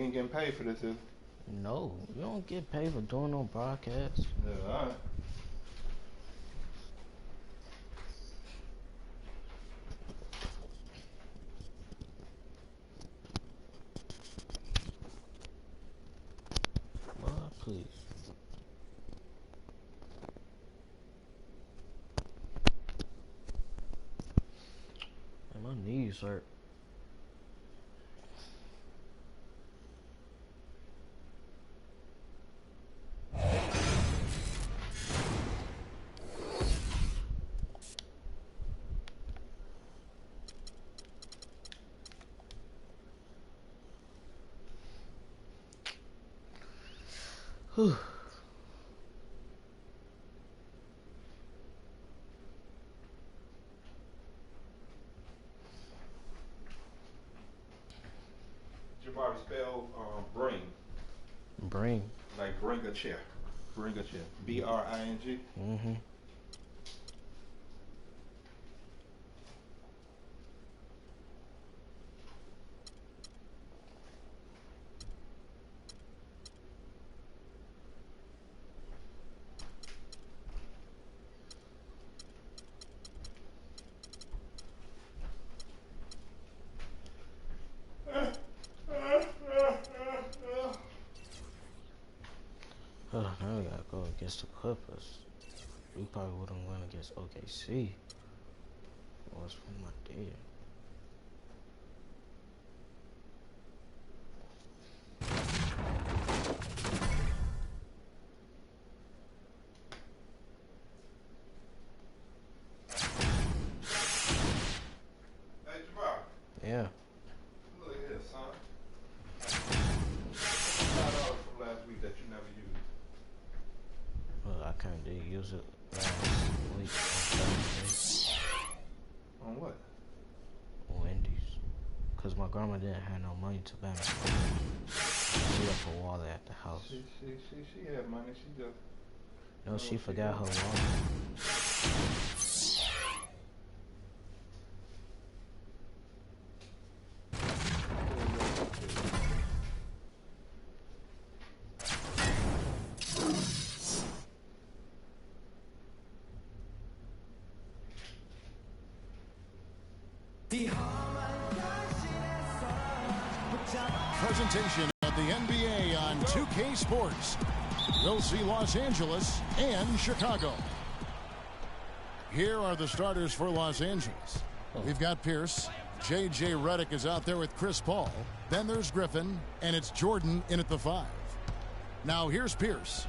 ain't getting paid for this, is it? No, you don't get paid for doing no broadcast. Yeah, all right. Please. And my knees hurt. Whew. Jabari spell bring. Bring. Like bring a chair. Bring a chair. B-R-I-N-G. Mm-hmm. Oh, now we gotta go against the Clippers. We probably wouldn't win against OKC. What's from my dear? Hey, Jabari. Yeah. Look at this, son. $5 from last week that you never used. Well, I kinda did use it last week on Thursday. On what? Wendy's. Cause my grandma didn't have no money to buy me. She left her wallet at the house. She had money. She just. No, she forgot her wallet. Presentation of the NBA on 2K Sports. We'll see Los Angeles and Chicago. Here are the starters for Los Angeles. We've got Pierce. J.J. Redick is out there with Chris Paul. Then there's Griffin, and it's Jordan in at the 5. Now here's Pierce.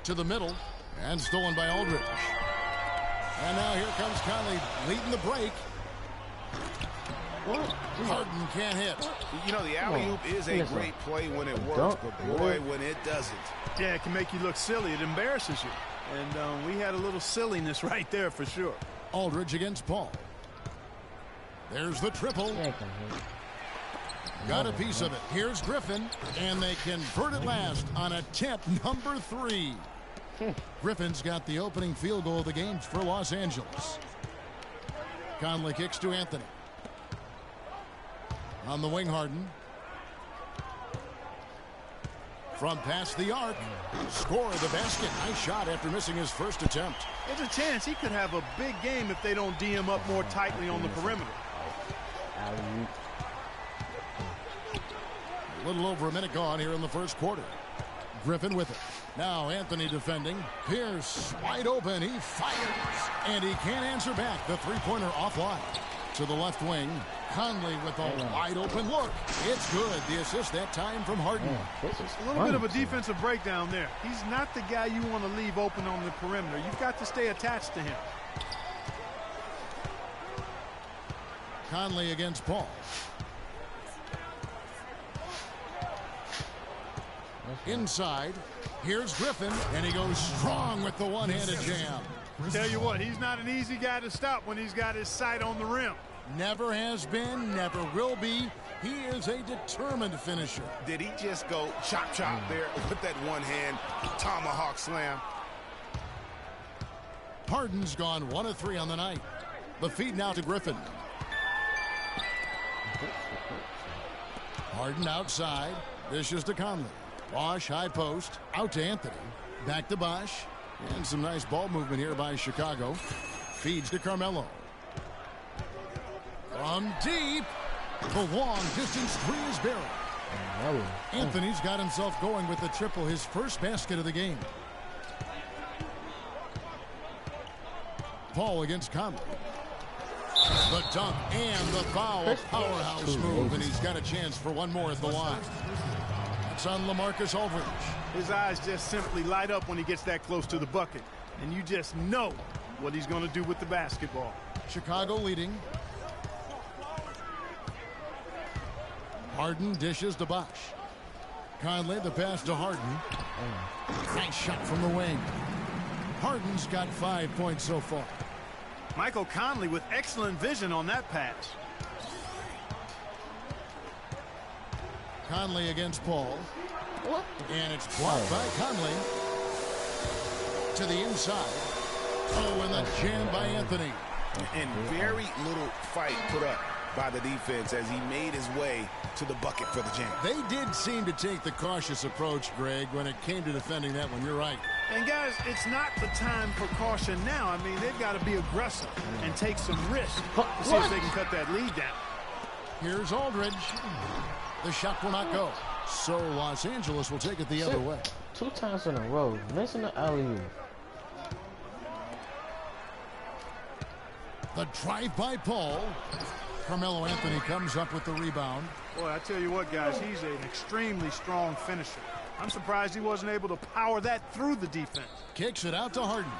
To the middle, and stolen by Aldridge. And now here comes Conley leading the break. Harden can't hit. You know, the alley-oop is a great play when it works, but boy, when it doesn't. Yeah, it can make you look silly. It embarrasses you. And we had a little silliness right there for sure. Aldridge against Paul. There's the triple. Got a piece of it. Here's Griffin, and they convert it last on attempt number 3. Griffin's got the opening field goal of the game for Los Angeles. Conley kicks to Anthony. On the wing, Harden. From past the arc. Score the basket. Nice shot after missing his first attempt. There's a chance he could have a big game if they don't D him up more tightly on the perimeter. A little over a minute gone here in the first quarter. Griffin with it. Now Anthony defending. Pierce wide open. He fires. And he can't answer back. The three-pointer offline. To the left wing. Conley with a wide open look. It's good. The assist that time from Harden. A little bit of a defensive breakdown there. He's not the guy you want to leave open on the perimeter. You've got to stay attached to him. Conley against Paul. Inside. Here's Griffin. And he goes strong with the one-handed jam. Tell you what, he's not an easy guy to stop when he's got his sight on the rim. Never has been, never will be. He is a determined finisher. Did he just go chop there with that one-hand tomahawk slam? Harden's gone 1 of 3 on the night. The feed now to Griffin. Harden outside. Dishes to Conley. Bosch high post. Out to Anthony. Back to Bosch. And some nice ball movement here by Chicago. Feeds to Carmelo. From deep. The long distance three is buried. Anthony's got himself going with the triple, his first basket of the game. Paul against Conley. The dunk and the foul. A powerhouse move, and he's got a chance for one more at the line. It's on LaMarcus Aldridge. His eyes just simply light up when he gets that close to the bucket. And you just know what he's going to do with the basketball. Chicago leading. Harden dishes to Bosch. Conley the pass to Harden. Nice shot from the wing. Harden's got 5 points so far. Michael Conley with excellent vision on that pass. Conley against Paul. And it's blocked by Conley. To the inside. Oh, and the jam by Anthony. And very little fight put up by the defense as he made his way to the bucket for the jam. They did seem to take the cautious approach, Greg, when it came to defending that one. You're right. And guys, it's not the time for caution now. I mean, they've got to be aggressive and take some risks to see if they can cut that lead down. Here's Aldridge. The shot will not go. So Los Angeles will take it the other way. 2 times in a row, missing the alley-oop. The drive by Paul. Carmelo Anthony comes up with the rebound. Boy, I tell you what, guys, he's an extremely strong finisher. I'm surprised he wasn't able to power that through the defense. Kicks it out to Harden.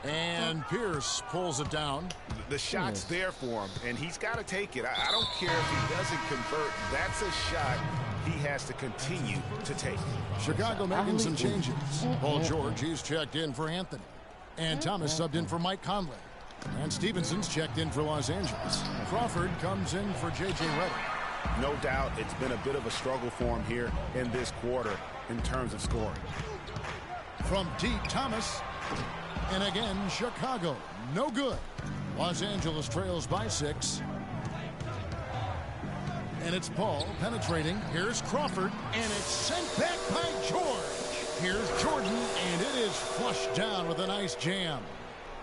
And Pierce pulls it down. The shot's there for him, and he's got to take it. I don't care if he doesn't convert. That's a shot he has to continue to take. Chicago making some changes. Paul George, he's checked in for Anthony. And Thomas subbed in for Mike Conley. And Stevenson's checked in for Los Angeles. Crawford comes in for J.J. Redick. No doubt it's been a bit of a struggle for him here in this quarter in terms of scoring. From deep, Thomas. And again, Chicago. No good. Los Angeles trails by 6. And it's Paul penetrating. Here's Crawford. And it's sent back by George. Here's Jordan. And it is flushed down with a nice jam.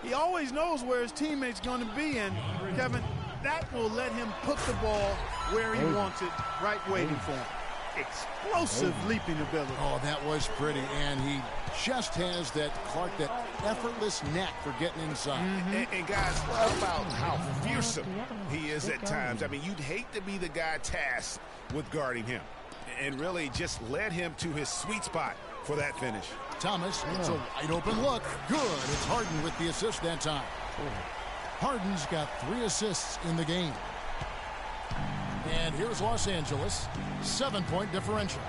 He always knows where his teammate's going to be, and Kevin, that will let him put the ball where he wants it, right waiting for him. Explosive leaping ability. Oh, that was pretty, and he just has that effortless knack for getting inside. And guys, how about how fearsome he is at times? I mean, you'd hate to be the guy tasked with guarding him, and really just led him to his sweet spot for that finish. Thomas, it's a wide open look. Good. It's Harden with the assist that time. Harden's got 3 assists in the game. And here's Los Angeles. 7-point differential.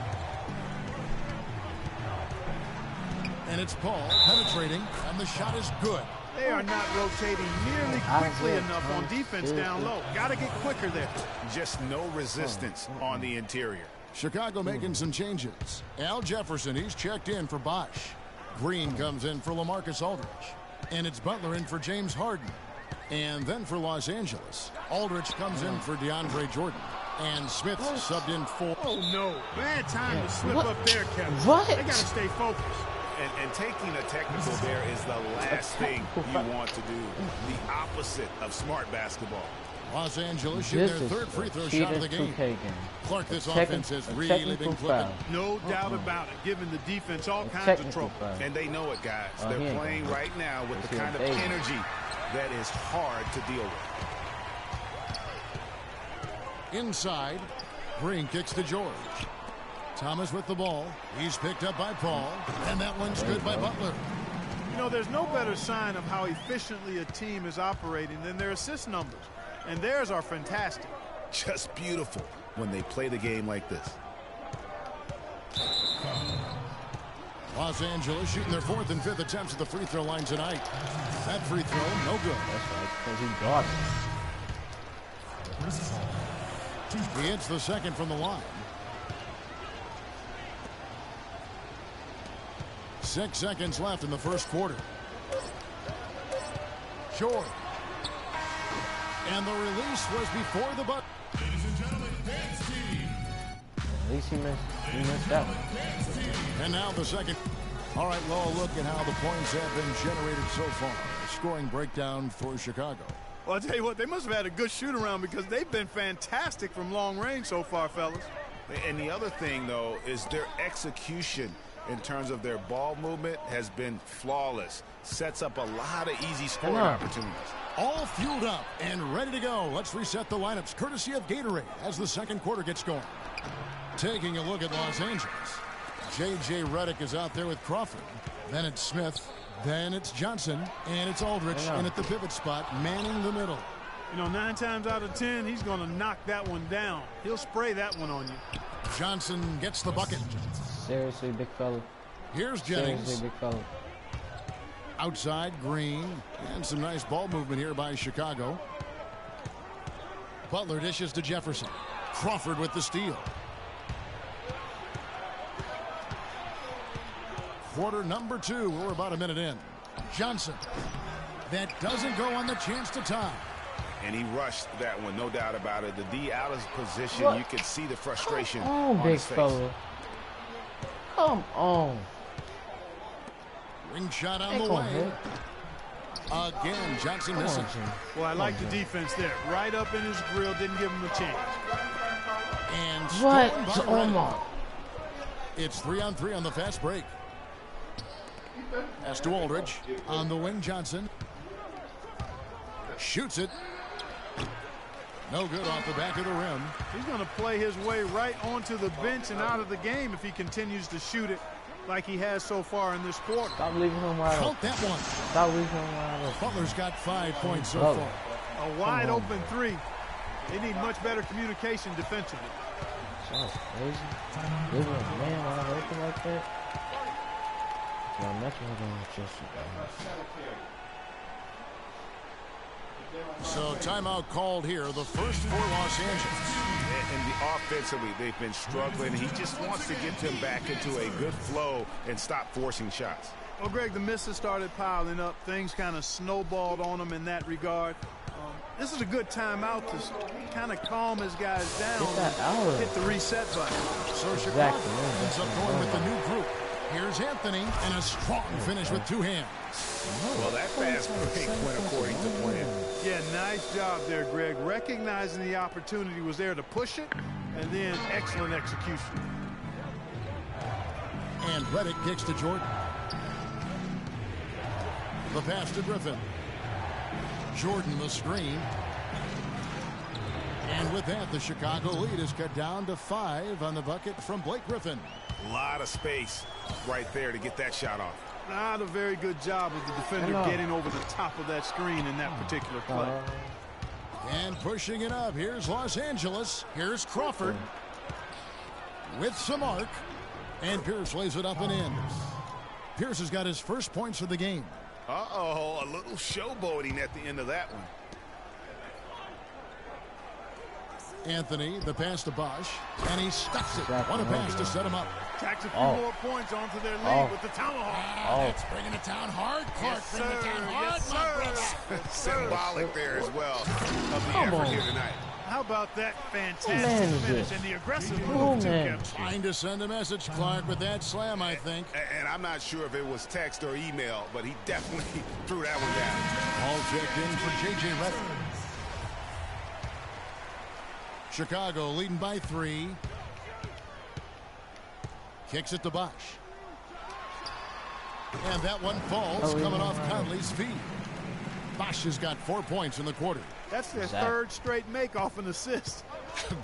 And it's Paul penetrating, and the shot is good. They are not rotating nearly quickly enough on defense down low. Got to get quicker there. Just no resistance on the interior. Chicago making some changes. Al Jefferson, he's checked in for Bosch. Green comes in for LaMarcus Aldridge. And it's Butler in for James Harden. And then for Los Angeles, Aldridge comes in for DeAndre Jordan. And Smith subbed in for... Oh, no. Bad time to slip up there, Kevin. What? They got to stay focused. And taking a technical there is the last thing you want to do. The opposite of smart basketball. Los Angeles shooting their 3rd free throw shot of the game. Clark, this offense has really been clipping. No doubt about it, giving the defense all kinds of trouble. And they know it, guys. They're playing right now with the kind of energy that is hard to deal with. Inside, Green kicks to George. Thomas with the ball. He's picked up by Paul. And that one's good by Butler. You know, there's no better sign of how efficiently a team is operating than their assist numbers. And theirs are fantastic. Just beautiful when they play the game like this. Los Angeles shooting their 4th and 5th attempts at the free throw line tonight. That free throw, no good. That's right, because he got it. He hits the 2nd from the line. 6 seconds left in the first quarter. George. And the release was before the butt. Ladies and gentlemen, At least he missed that one. And now the second. All right, well, look at how the points have been generated so far. Scoring breakdown for Chicago. Well, I'll tell you what, they must have had a good shoot-around because they've been fantastic from long range so far, fellas. And the other thing, though, is their execution in terms of their ball movement has been flawless. Sets up a lot of easy scoring opportunities. All fueled up and ready to go. Let's reset the lineups courtesy of Gatorade as the second quarter gets going. Taking a look at Los Angeles. J.J. Redick is out there with Crawford. Then it's Smith. Then it's Johnson. And it's Aldridge in at the pivot spot, manning the middle. You know, 9 times out of 10, he's going to knock that one down. He'll spray that one on you. Johnson gets the bucket. Seriously, big fella. Here's Jennings. Seriously, big fella. Outside, Green. And some nice ball movement here by Chicago. Butler dishes to Jefferson. Crawford with the steal. Quarter number 2. We're about a minute in. Johnson. That doesn't go on the chance to tie. And he rushed that one, no doubt about it. The D out of position, you could see the frustration on big his face. Fella. Come on. Ring shot on the way. Again, Johnson missing. Well, I like the defense there. Right up in his grill, didn't give him a chance. And what? Oh my. It's 3-on-3 on the fast break. As to Aldridge. On the wing, Johnson. Shoots it. No good off the back of the rim. He's going to play his way right onto the bench and out of the game if he continues to shoot it like he has so far in this quarter. Stop leaving him wide open. Count that one. Stop leaving him wide open. Butler's got 5 points so far. A wide open 3. They need much better communication defensively. That's crazy. Leaving a man wide open like that. So timeout called here, the first for Los Angeles. And the offensively, they've been struggling. He just wants to get them back into a good flow and stop forcing shots. Well, Greg, the misses started piling up. Things kind of snowballed on him in that regard. This is a good timeout to kind of calm his guys down. Hit the reset button. So Chicago ends up going with the new group. Here's Anthony, and a strong finish with 2 hands. Well, that fast break went according to plan. Yeah, nice job there, Greg. Recognizing the opportunity was there to push it, and then excellent execution. And Redick kicks to Jordan. The pass to Griffin. Jordan the screen. And with that, the Chicago lead is cut down to 5 on the bucket from Blake Griffin. A lot of space right there to get that shot off. Not a very good job of the defender getting over the top of that screen in that particular play. And pushing it up. Here's Los Angeles. Here's Crawford with some arc. And Pierce lays it up and in. Pierce has got his first points of the game. Uh-oh, a little showboating at the end of that one. Anthony, the pass to Bosch, and he stuffs it. What a pass to set him up. Tacks a few more points onto their lead with the tomahawk. That's bringing it down hard. Clark bringing it down hard. Yes, Symbolic there as well of the effort here tonight. How about that fantastic finish and the aggressive move, too, Kevin? Trying to send a message, Clark, with that slam, I think. And I'm not sure if it was text or email, but he definitely threw that one down. All checked in for J.J. Redick. Chicago leading by 3. Kicks it to Bosch. And that one falls, coming off Conley's feet. Bosch has got 4 points in the quarter. That's their third straight make off an assist.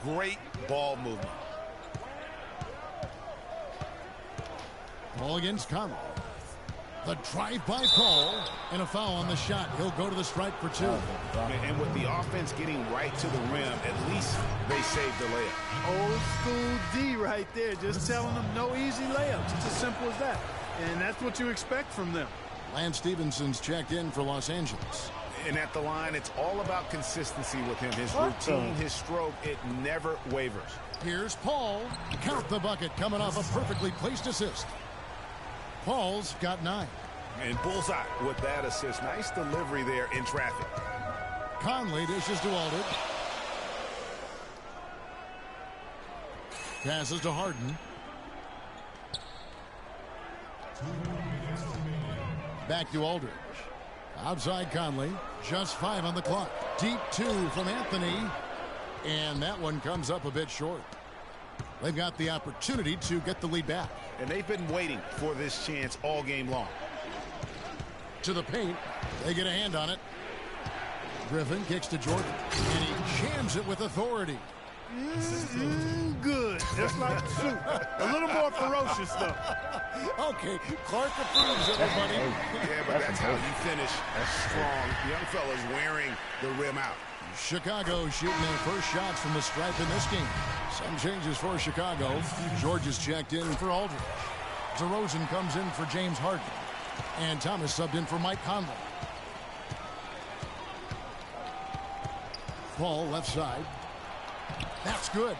Great ball movement. Ball against Conley. The drive-by call and a foul on the shot. He'll go to the stripe for 2. And with the offense getting right to the rim, at least they saved the layup. Old school D right there, just telling them no easy layups. It's as simple as that. And that's what you expect from them. Lance Stephenson's checked in for Los Angeles. And at the line, it's all about consistency with him. His routine, his stroke, it never wavers. Here's Paul. Count the bucket coming off a perfectly placed assist. Paul's got 9. And bullseye with that assist. Nice delivery there in traffic. Conley dishes to Aldridge. Passes to Harden. Back to Aldridge. Outside Conley. Just 5 on the clock. Deep 2 from Anthony. And that one comes up a bit short. They've got the opportunity to get the lead back. And they've been waiting for this chance all game long. To the paint. They get a hand on it. Griffin kicks to Jordan. And he jams it with authority. Good. Just like soup. A little more ferocious, though. Okay, Clark approves, everybody. Yeah, but that's how you finish. Strong. Young fellas wearing the rim out. Chicago shooting their first shots from the stripe in this game. Some changes for Chicago. George is checked in for Aldridge. DeRozan comes in for James Harden. And Thomas subbed in for Mike Conley. Paul left side. That's good.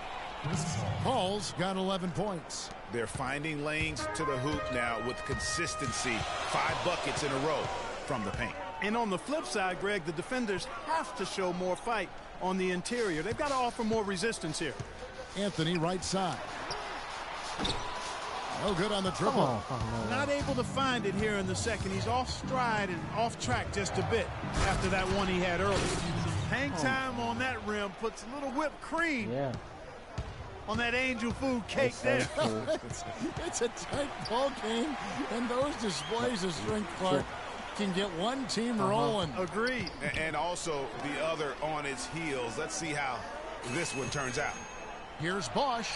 Paul's got 11 points. They're finding lanes to the hoop now with consistency. 5 buckets in a row from the paint. And on the flip side, Greg, the defenders have to show more fight on the interior. They've got to offer more resistance here. Anthony right side. No good on the triple. Not able to find it here in the second. He's off stride and off track just a bit after that one he had earlier. Hang time on that rim puts a little whipped cream on that angel food cake there. It's a tight ball game, and those displays of strength, Clark, can get one team rolling. Agreed. And also the other on its heels. Let's see how this one turns out. Here's Bosch.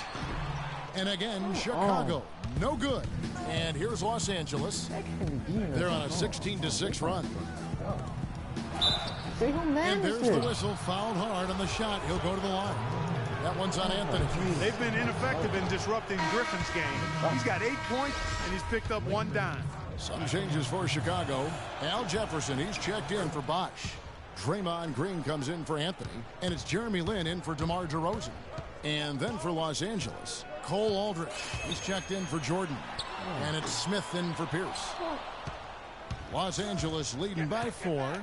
And again, Chicago. No good. And here's Los Angeles. They're on a 16-6 run. And there's the whistle. Fouled hard on the shot. He'll go to the line. That one's on Anthony. They've been ineffective in disrupting Griffin's game. He's got 8 points, and he's picked up 1 dime. Some changes for Chicago. Al Jefferson, he's checked in for Bosch. Draymond Green comes in for Anthony. And it's Jeremy Lin in for DeMar DeRozan. And then for Los Angeles, Cole Aldrich. He's checked in for Jordan. And it's Smith in for Pierce. Los Angeles leading by 4.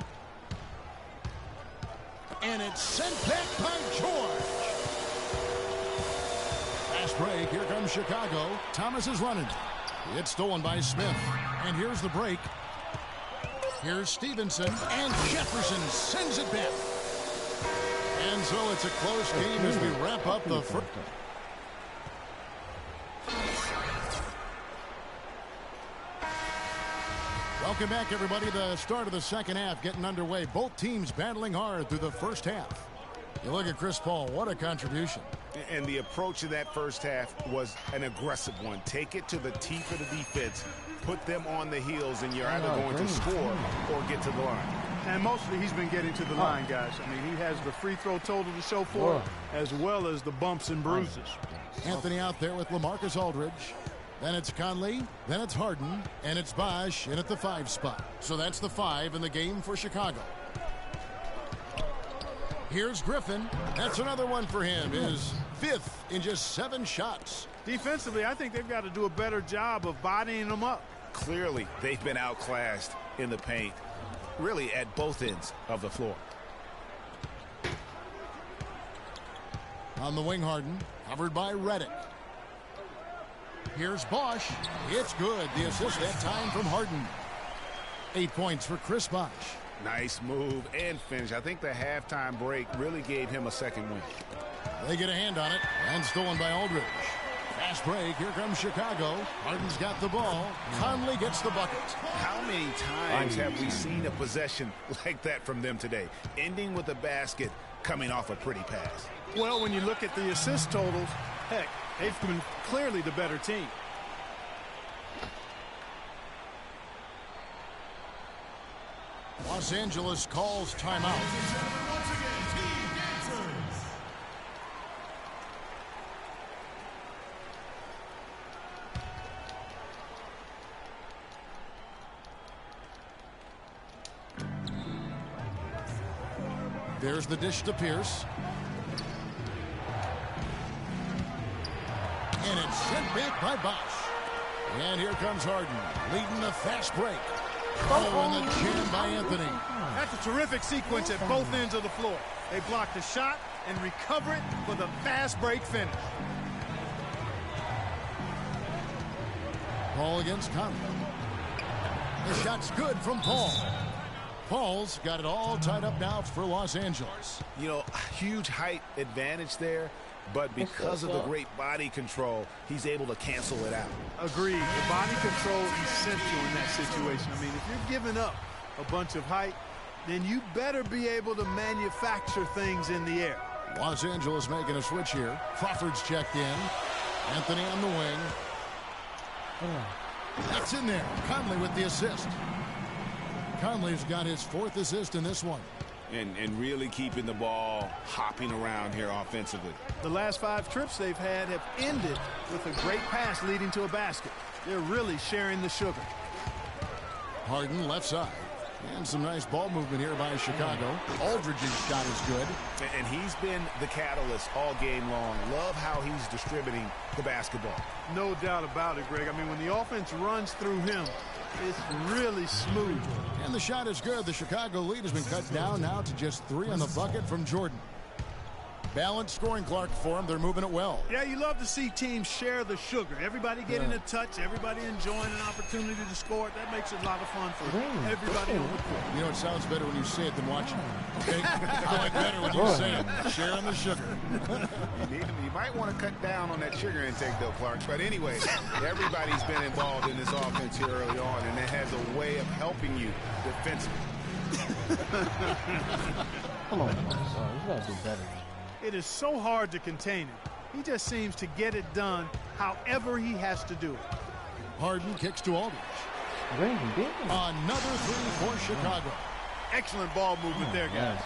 And it's sent back by George. Fast break. Here comes Chicago. Thomas is running. It's stolen by Smith. And here's the break. Here's Stevenson. And Jefferson sends it back. And so it's a close game as we wrap up the first. Welcome back, everybody. The start of the second half getting underway. Both teams battling hard through the first half. You look at Chris Paul. What a contribution. And the approach of that first half was an aggressive one. Take it to the teeth of the defense. Put them on the heels, and you're either going to score or get to the line. And mostly he's been getting to the line, guys. I mean, he has the free throw total to show for it, as well as the bumps and bruises. Anthony out there with LaMarcus Aldridge. Then it's Conley. Then it's Harden. And it's Bosch in at the 5 spot. So that's the 5 in the game for Chicago. Here's Griffin. That's another one for him. His 5th in just 7 shots. Defensively, I think they've got to do a better job of bodying them up. Clearly, they've been outclassed in the paint, really at both ends of the floor. On the wing, Harden, covered by Redick. Here's Bosch. It's good. The assist that time from Harden. 8 points for Chris Bosch. Nice move and finish. I think the halftime break really gave him a second win. They get a hand on it, and stolen by Aldridge. Fast break. Here comes Chicago. Harden's got the ball. Conley gets the bucket. How many times have we seen a possession like that from them today? Ending with a basket, coming off a pretty pass. Well, when you look at the assist totals, heck, they've been clearly the better team. Los Angeles calls timeout. There's the dish to Pierce. And it's sent back by Bosch. And here comes Harden, leading the fast break. Oh, and the jam by Anthony. That's a terrific sequence at both ends of the floor. They block the shot and recover it for the fast break finish. Paul against Conley. The shot's good from Paul. Paul's got it all tied up now for Los Angeles. You know, huge height advantage there, but because of the great body control, he's able to cancel it out. Agreed. The body control is essential in that situation. I mean, if you're giving up a bunch of height, then you better be able to manufacture things in the air. Los Angeles making a switch here. Crawford's checked in. Anthony on the wing. That's in there. Conley with the assist. Conley's got his 4th assist in this one. And really keeping the ball hopping around here offensively. The last 5 trips they've had have ended with a great pass leading to a basket. They're really sharing the sugar. Harden left side. And some nice ball movement here by Chicago. Aldridge's shot is good. And he's been the catalyst all game long. Love how he's distributing the basketball. No doubt about it, Greg. I mean, when the offense runs through him, it's really smooth. And the shot is good. The Chicago lead has been cut down now to just 3 on the bucket from Jordan. Balanced scoring, Clark, for them. They're moving it well. Yeah, you love to see teams share the sugar. Everybody getting a touch, everybody enjoying an opportunity to score. That makes it a lot of fun for everybody on the court. You know, it sounds better when you say it than watching it. Okay? I like better when you say it. Sharing the sugar. You might want to cut down on that sugar intake, though, Clark. But anyway, everybody's been involved in this offense here early on, and it has a way of helping you defensively. Come on, son. You gotta do better. It is so hard to contain him. He just seems to get it done however he has to do it. Harden kicks to Aldridge. Another 3 for Chicago. Excellent ball movement there, guys.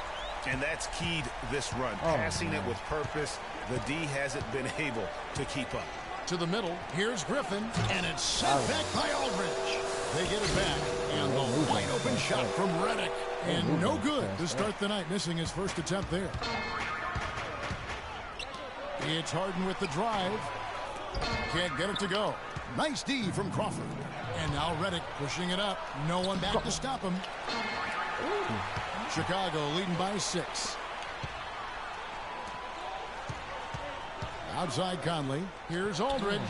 And that's keyed this run. Passing it with purpose. The D hasn't been able to keep up. To the middle. Here's Griffin. And it's sent back by Aldridge. They get it back. And the wide open shot from Redick. And no good to start the night, missing his first attempt there. It's Harden with the drive. Can't get it to go. Nice D from Crawford. And now Redick pushing it up. No one back to stop him. Chicago leading by 6. Outside Conley. Here's Aldridge.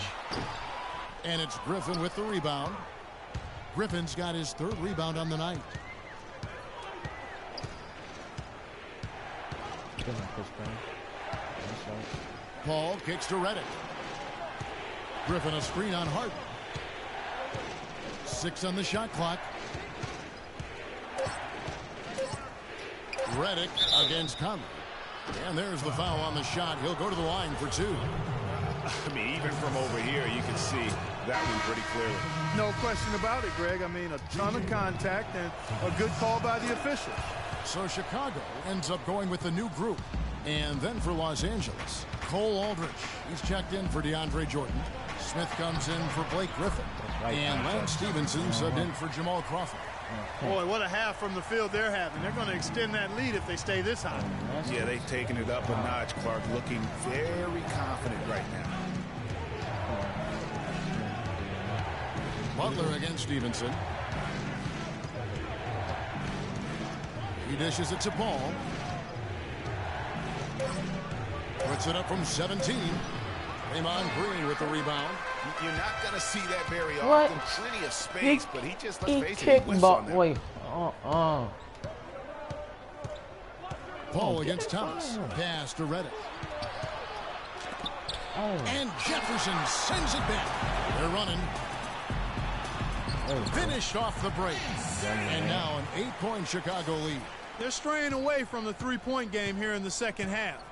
And it's Griffin with the rebound. Griffin's got his 3rd rebound on the night. Paul kicks to Redick. Griffin a screen on Harden. 6 on the shot clock. Redick against Conley. And there's the foul on the shot. He'll go to the line for 2. I mean, even from over here, you can see that one pretty clearly. No question about it, Greg. I mean, a ton of contact and a good call by the official. So Chicago ends up going with the new group. And then for Los Angeles, Cole Aldridge. He's checked in for DeAndre Jordan. Smith comes in for Blake Griffin. And Lance Stevenson subbed in for Jamal Crawford. Boy, what a half from the field they're having. They're going to extend that lead if they stay this high. Yeah, they've taken it up a notch, Clark, looking very confident right now. Butler against Stevenson. He dishes it to Paul. Puts it up from 17. Draymond Green with the rebound. You're not going to see that very often. Plenty of space, but he just, let's face it, he whiffs on that. Wait. Paul against Thomas. Pass to Redick. And Jefferson sends it back. They're running. Finished off the break. And now an 8-point Chicago lead. They're straying away from the three-point game here in the second half.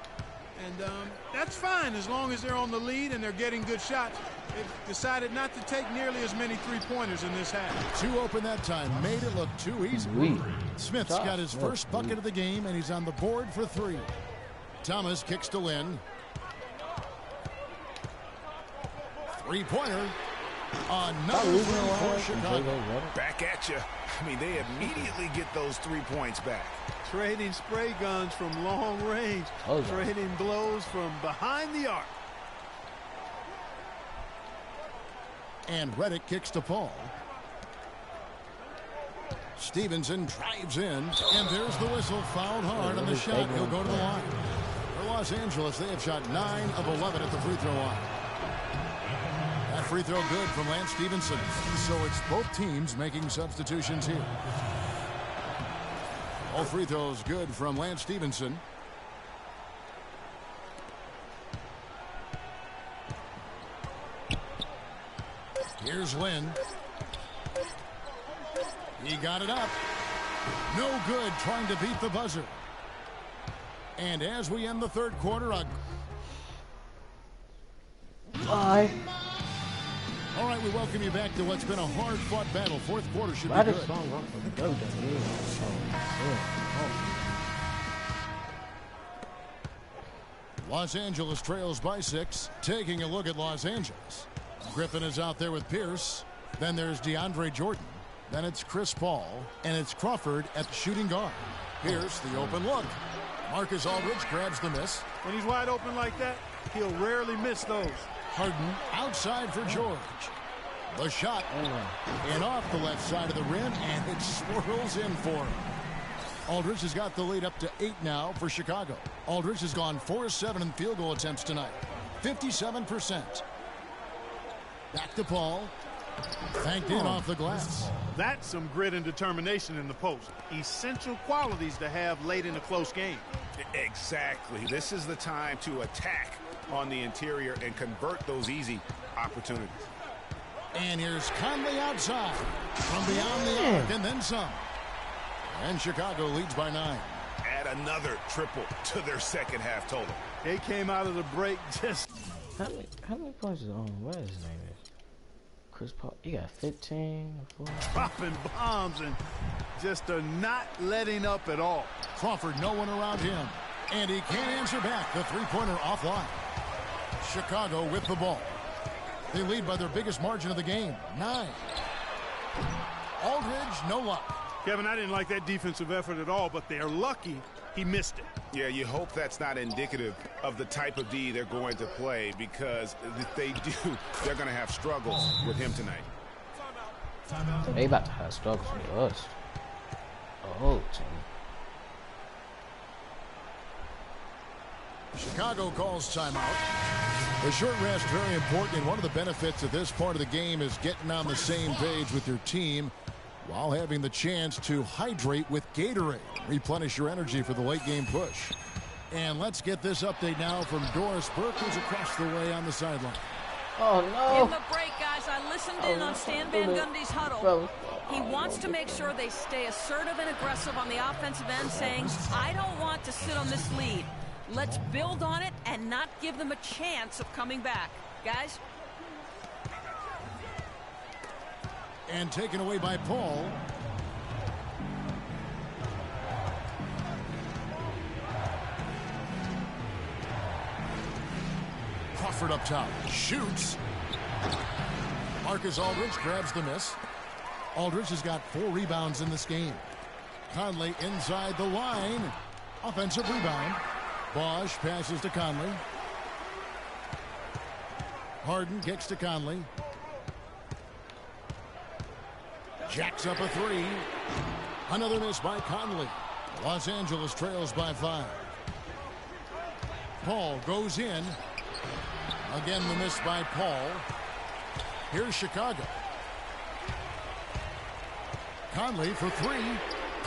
And that's fine as long as they're on the lead and they're getting good shots. They've decided not to take nearly as many three-pointers in this half. 2 open that time. Made it look too easy. Smith's got his first bucket of the game, and he's on the board for 3. Thomas kicks to Lynn. 3-pointer. Another 3 for Chicago. Back at you. I mean, they immediately get those 3 points back. Trading spray guns from long range. Trading blows from behind the arc. And Redick kicks to Paul. Stevenson drives in, and there's the whistle. Fouled hard on the shot. He'll go to the line. For Los Angeles, they have shot 9 of 11 at the free throw line. That free throw good from Lance Stevenson. So it's both teams making substitutions here. All free throws good from Lance Stevenson. Here's Lynn. He got it up. No good, trying to beat the buzzer. And as we end the third quarter, Bye. All right, we welcome you back to what's been a hard-fought battle. Fourth quarter should be good. Los Angeles trails by 6. Taking a look at Los Angeles. Griffin is out there with Pierce. Then there's DeAndre Jordan. Then it's Chris Paul. And it's Crawford at the shooting guard. Pierce, the open look. Marcus Aldridge grabs the miss. When he's wide open like that, he'll rarely miss those. Harden outside for George. The shot. And off the left side of the rim. And it swirls in for him. Aldridge has got the lead up to 8 now for Chicago. Aldridge has gone 4-7 in field goal attempts tonight. 57%. Back to Paul. Banked in off the glass. That's some grit and determination in the post. Essential qualities to have late in a close game. Exactly. This is the time to attack on the interior and convert those easy opportunities. And here's Conley outside from beyond the arc and then some. And Chicago leads by 9. Add another triple to their second half total. They came out of the break just... How many points is on? What his name is? Chris Paul. He got 15. Dropping bombs and just not letting up at all. Crawford, no one around him. And he can't answer back. The three-pointer offline. Chicago with the ball. They lead by their biggest margin of the game, 9. Aldridge, no luck. Kevin, I didn't like that defensive effort at all, but they're lucky he missed it. Yeah, you hope that's not indicative of the type of D they're going to play, because if they do, they're going to have struggles with him tonight. They about to have struggles with us. Oh, team. Chicago calls timeout. The short rest very important, and one of the benefits of this part of the game is getting on the same page with your team while having the chance to hydrate with Gatorade. Replenish your energy for the late game push. And let's get this update now from Doris Burke, who's across the way on the sideline. Oh, no. In the break, guys, I listened in on Stan Van Gundy's huddle. He wants to make sure they stay assertive and aggressive on the offensive end, saying, I don't want to sit on this lead. Let's build on it and not give them a chance of coming back. Guys? And taken away by Paul. Crawford up top. Shoots. Marcus Aldridge grabs the miss. Aldridge has got 4 rebounds in this game. Conley inside the line. Offensive rebound. Bosch passes to Conley. Harden kicks to Conley. Jacks up a 3. Another miss by Conley. Los Angeles trails by 5. Paul goes in. Again, the miss by Paul. Here's Chicago. Conley for 3.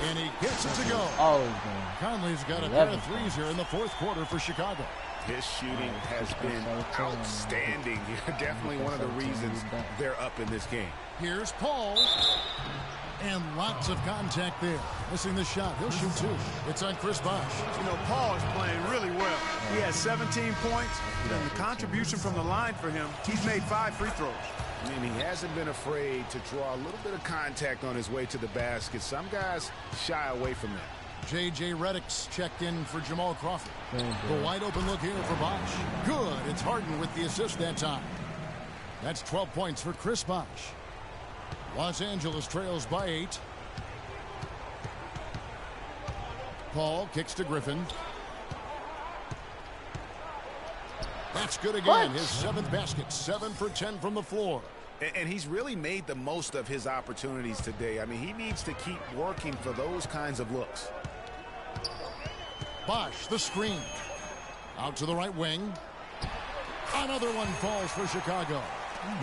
And he gets it to go. Oh, man. Conley's got a pair of threes here in the fourth quarter for Chicago. His shooting has been outstanding. Definitely one of the reasons they're up in this game. Here's Paul. And lots of contact there. Missing the shot. He'll shoot 2. It's on Chris Bosh. You know, Paul is playing really well. He has 17 points, and the contribution from the line for him, he's made 5 free throws. I mean, he hasn't been afraid to draw a little bit of contact on his way to the basket. Some guys shy away from that. J.J. Redick's checked in for Jamal Crawford. The wide open look here for Bosh. Good. It's Harden with the assist that time. That's 12 points for Chris Bosh. Los Angeles trails by 8. Paul kicks to Griffin. That's good again. His 7th basket. 7 for 10 from the floor. And he's really made the most of his opportunities today. I mean, he needs to keep working for those kinds of looks. Bosh, the screen. Out to the right wing. Another one falls for Chicago.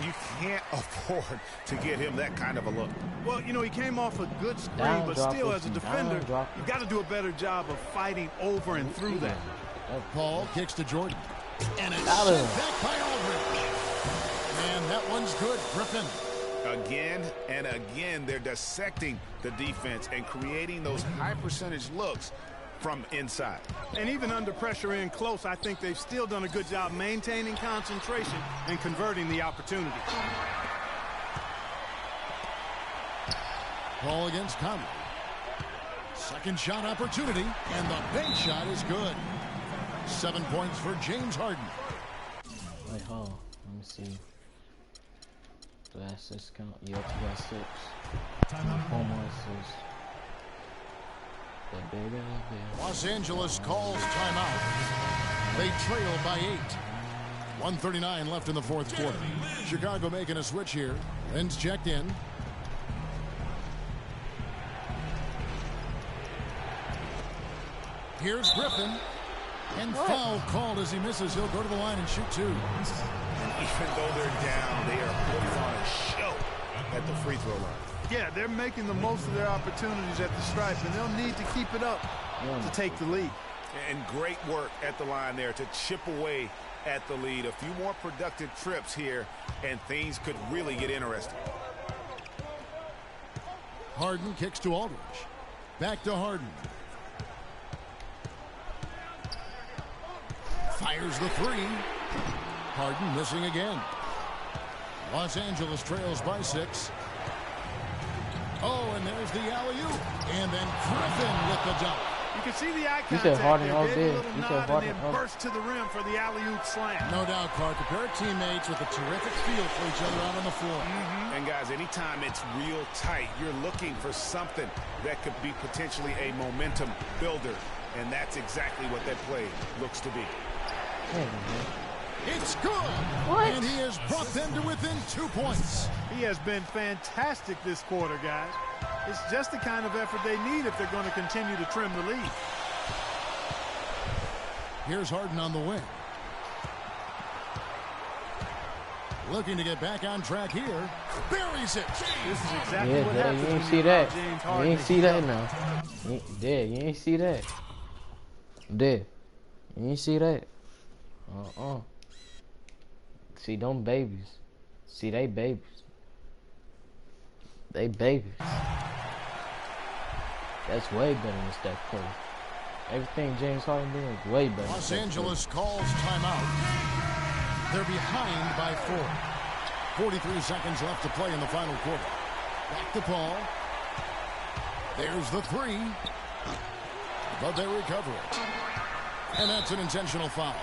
You can't afford to get him that kind of a look. Well, you know, he came off a good screen, but still, as a defender, you've got to do a better job of fighting over and through that. Paul kicks to Jordan. And it's sent back by Aldridge. And that one's good. Griffin. Again and again, they're dissecting the defense and creating those high percentage looks from inside. And even under pressure in close, I think they've still done a good job maintaining concentration and converting the opportunity. Paul against Conley. Second shot opportunity, and the bank shot is good. 7 points for James Harden. Wait, hold on. Let me see. Do I assist count? Yep, you got 6. 4 more assists. Los Angeles calls timeout. They trail by 8. 1:39 left in the fourth quarter. Chicago making a switch here. Lynn's checked in. Here's Griffin. And foul called as he misses. He'll go to the line and shoot 2. And even though they're down, they are putting on a show at the free throw line. Yeah, they're making the most of their opportunities at the stripe, and they'll need to keep it up to take the lead. And great work at the line there to chip away at the lead. A few more productive trips here, and things could really get interesting. Harden kicks to Aldridge. Back to Harden. Fires the 3. Harden missing again. Los Angeles trails by 6. Oh, and there's the alley-oop. And then Griffin with the dunk. You can see the eye contact. You said Harden all day. You said Harden and then burst to the rim for the alley-oop slam. No doubt, Clark. A pair of teammates with a terrific feel for each other out on the floor. And guys, anytime it's real tight, you're looking for something that could be potentially a momentum builder. And that's exactly what that play looks to be. It's good. What? And he has brought them to within 2 points. He has been fantastic this quarter, guys. It's just the kind of effort they need if they're going to continue to trim the lead. Here's Harden on the wing. Looking to get back on track here. Buries it. This is exactly what happens. You ain't see that. You ain't see that now. You ain't see that. You ain't see that. See, them babies. See, they babies. They babies. That's way better than Steph Curry. Everything James Harden doing is way better. Los Angeles calls timeout. They're behind by 4. 43 seconds left to play in the final quarter. Back to Paul. There's the 3. But they recover it. And that's an intentional foul.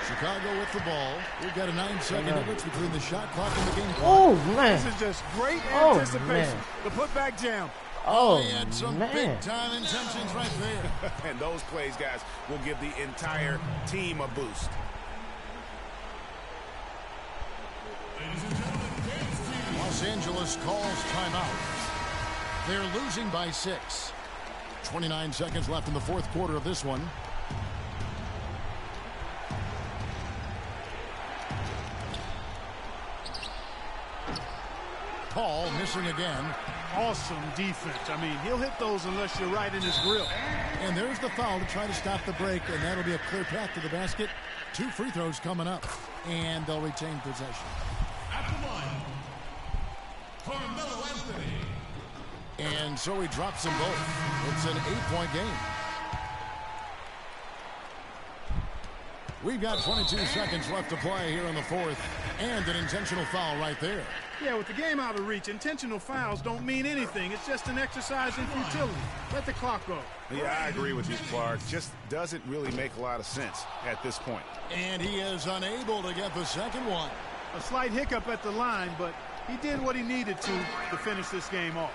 Chicago with the ball. We've got a 9-second difference between the shot clock and the game clock. Oh, man. This is just great anticipation. Man. The putback jam. Oh, he had some big-time intentions right there. And those plays, guys, will give the entire team a boost. Los Angeles calls timeout. They're losing by 6. 29 seconds left in the fourth quarter of this one. Paul missing again. Awesome defense. I mean, he'll hit those unless you're right in his grill. And there's the foul to try to stop the break, and that'll be a clear path to the basket. 2 free throws coming up, and they'll retain possession. At the line, Carmelo Anthony. And so he drops them both. It's an 8-point game. We've got 22 seconds left to play here in the fourth, and an intentional foul right there. Yeah, with the game out of reach, intentional fouls don't mean anything. It's just an exercise in futility. Let the clock go. Yeah, I agree with you, Clark. Just doesn't really make a lot of sense at this point. And he is unable to get the second one. A slight hiccup at the line, but he did what he needed to finish this game off.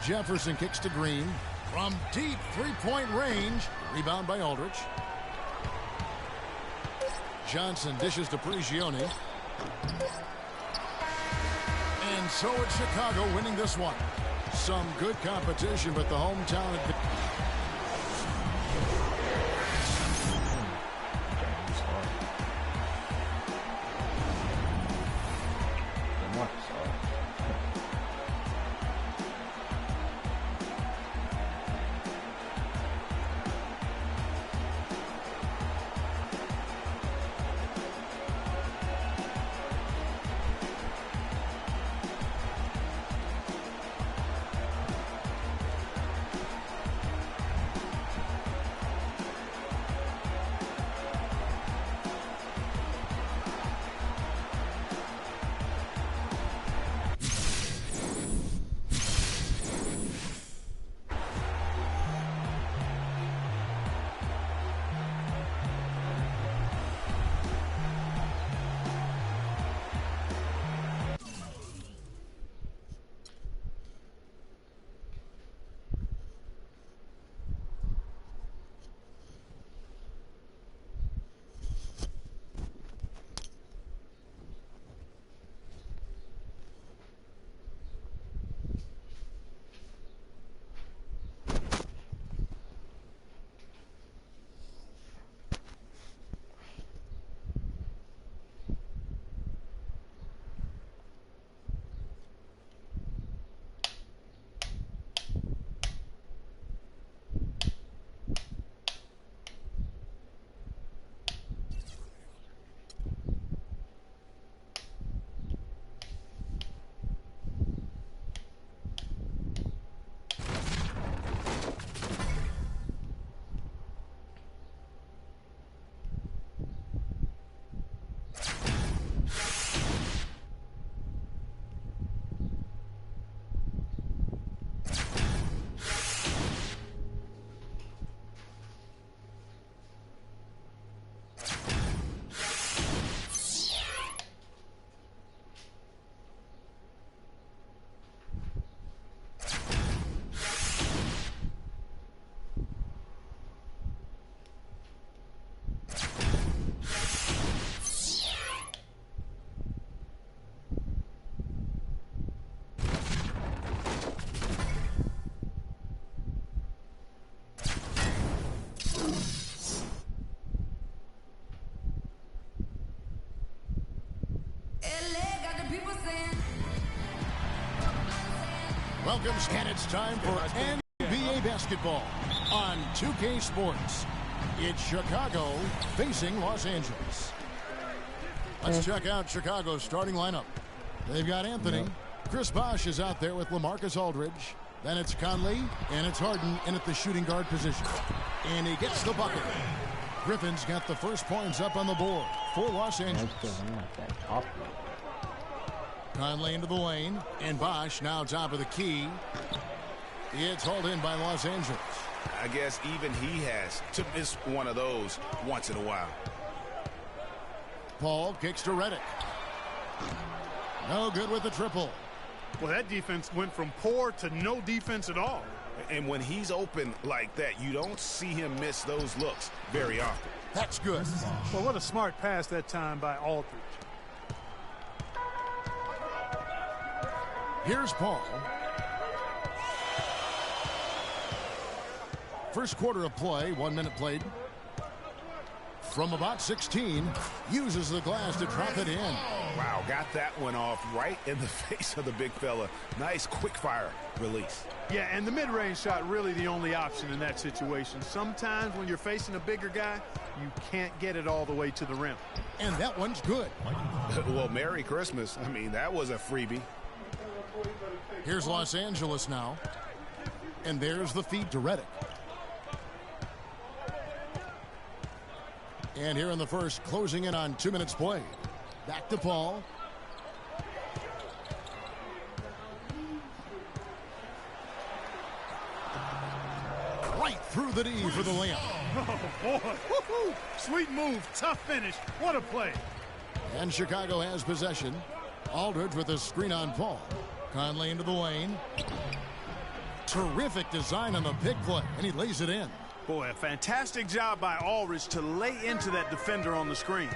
Jefferson kicks to Green from deep three-point range. Rebound by Aldridge. Johnson dishes to Prigioni. And so it's Chicago winning this one. Some good competition, but the hometown... Welcome, and it's time for NBA basketball on 2K Sports. It's Chicago facing Los Angeles. Let's check out Chicago's starting lineup. They've got Anthony. Chris Bosh is out there with LaMarcus Aldridge. Then it's Conley, and it's Harden in at the shooting guard position. And he gets the bucket. Griffin's got the first points up on the board for Los Angeles. Conley into the lane, and Bosh now top of the key. It's hauled in by Los Angeles. I guess even he has to miss one of those once in a while. Paul kicks to Redick. No good with the triple. Well, that defense went from poor to no defense at all. And when he's open like that, you don't see him miss those looks very often. That's good. Well, what a smart pass that time by Aldridge. Here's Paul. First quarter of play, 1 minute played. From about 16, uses the glass to drop it in. Wow, got that one off right in the face of the big fella. Nice quick fire release. Yeah, and the mid-range shot really the only option in that situation. Sometimes when you're facing a bigger guy, you can't get it all the way to the rim. And that one's good. Well, Merry Christmas. I mean, that was a freebie. Here's Los Angeles now. And there's the feed to Redick. And here in the first, closing in on 2 minutes played. Back to Paul. Right through the D for the layup. Oh, boy. Woo-hoo. Sweet move. Tough finish. What a play. And Chicago has possession. Aldridge with a screen on Paul. Conley into the lane. Terrific design on the pick play, and he lays it in. Boy, a fantastic job by Aldridge to lay into that defender on the screen.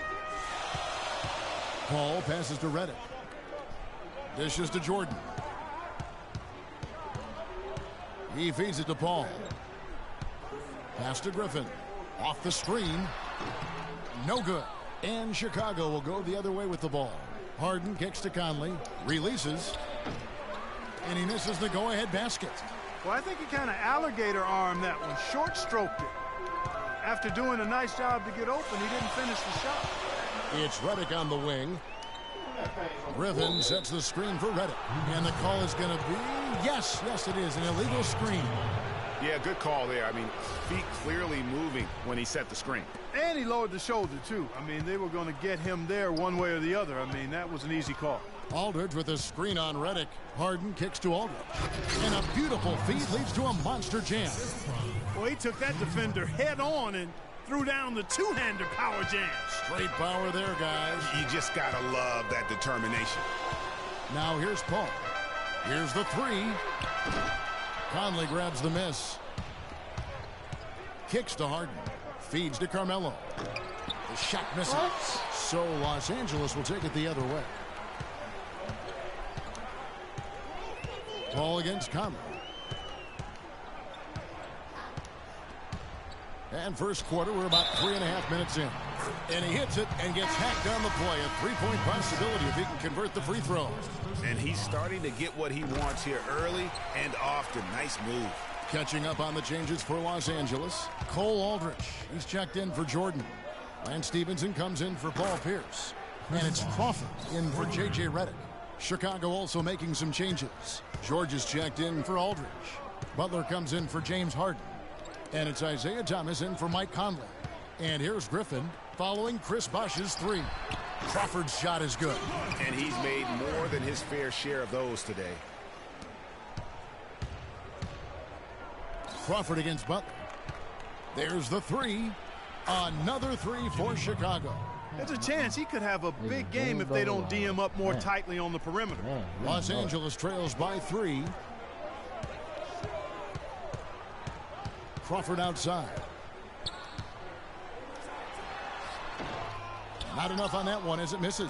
Paul passes to Redick. Dishes to Jordan. He feeds it to Paul. Pass to Griffin. Off the screen. No good. And Chicago will go the other way with the ball. Harden kicks to Conley. Releases. And he misses the go-ahead basket. Well, I think he kind of alligator-armed that one. Short-stroked it. After doing a nice job to get open, he didn't finish the shot. It's Redick on the wing. Griffin sets the screen for Redick. And the call is going to be, yes, it is, an illegal screen. Yeah, good call there. I mean, feet clearly moving when he set the screen. And he lowered the shoulder, too. I mean, they were going to get him there one way or the other. I mean, that was an easy call. Aldridge with a screen on Redick. Harden kicks to Aldridge. And a beautiful feed leads to a monster jam. Well, he took that defender head on and threw down the two-hander power jam. Straight power there, guys. You just got to love that determination. Now here's Paul. Here's the three. Conley grabs the miss. Kicks to Harden. Feeds to Carmelo. The shot misses. So Los Angeles will take it the other way. Paul against Conley. And first quarter, we're about 3.5 minutes in. And he hits it and gets hacked on the play. A three-point possibility if he can convert the free throw. And he's starting to get what he wants here early and often. Nice move. Catching up on the changes for Los Angeles. Cole Aldridge. He's checked in for Jordan. Lance Stevenson comes in for Paul Pierce. And it's Crawford in for J.J. Redick. Chicago also making some changes. George is checked in for Aldridge. Butler comes in for James Harden. And it's Isaiah Thomas in for Mike Conley. And here's Griffin following Chris Bosh's three. Crawford's shot is good. And he's made more than his fair share of those today. Crawford against Butler. There's the three. Another three for Chicago. There's a chance he could have a big game if they don't D him up more tightly on the perimeter. Los Angeles trails by 3. Crawford outside. Not enough on that one as it misses.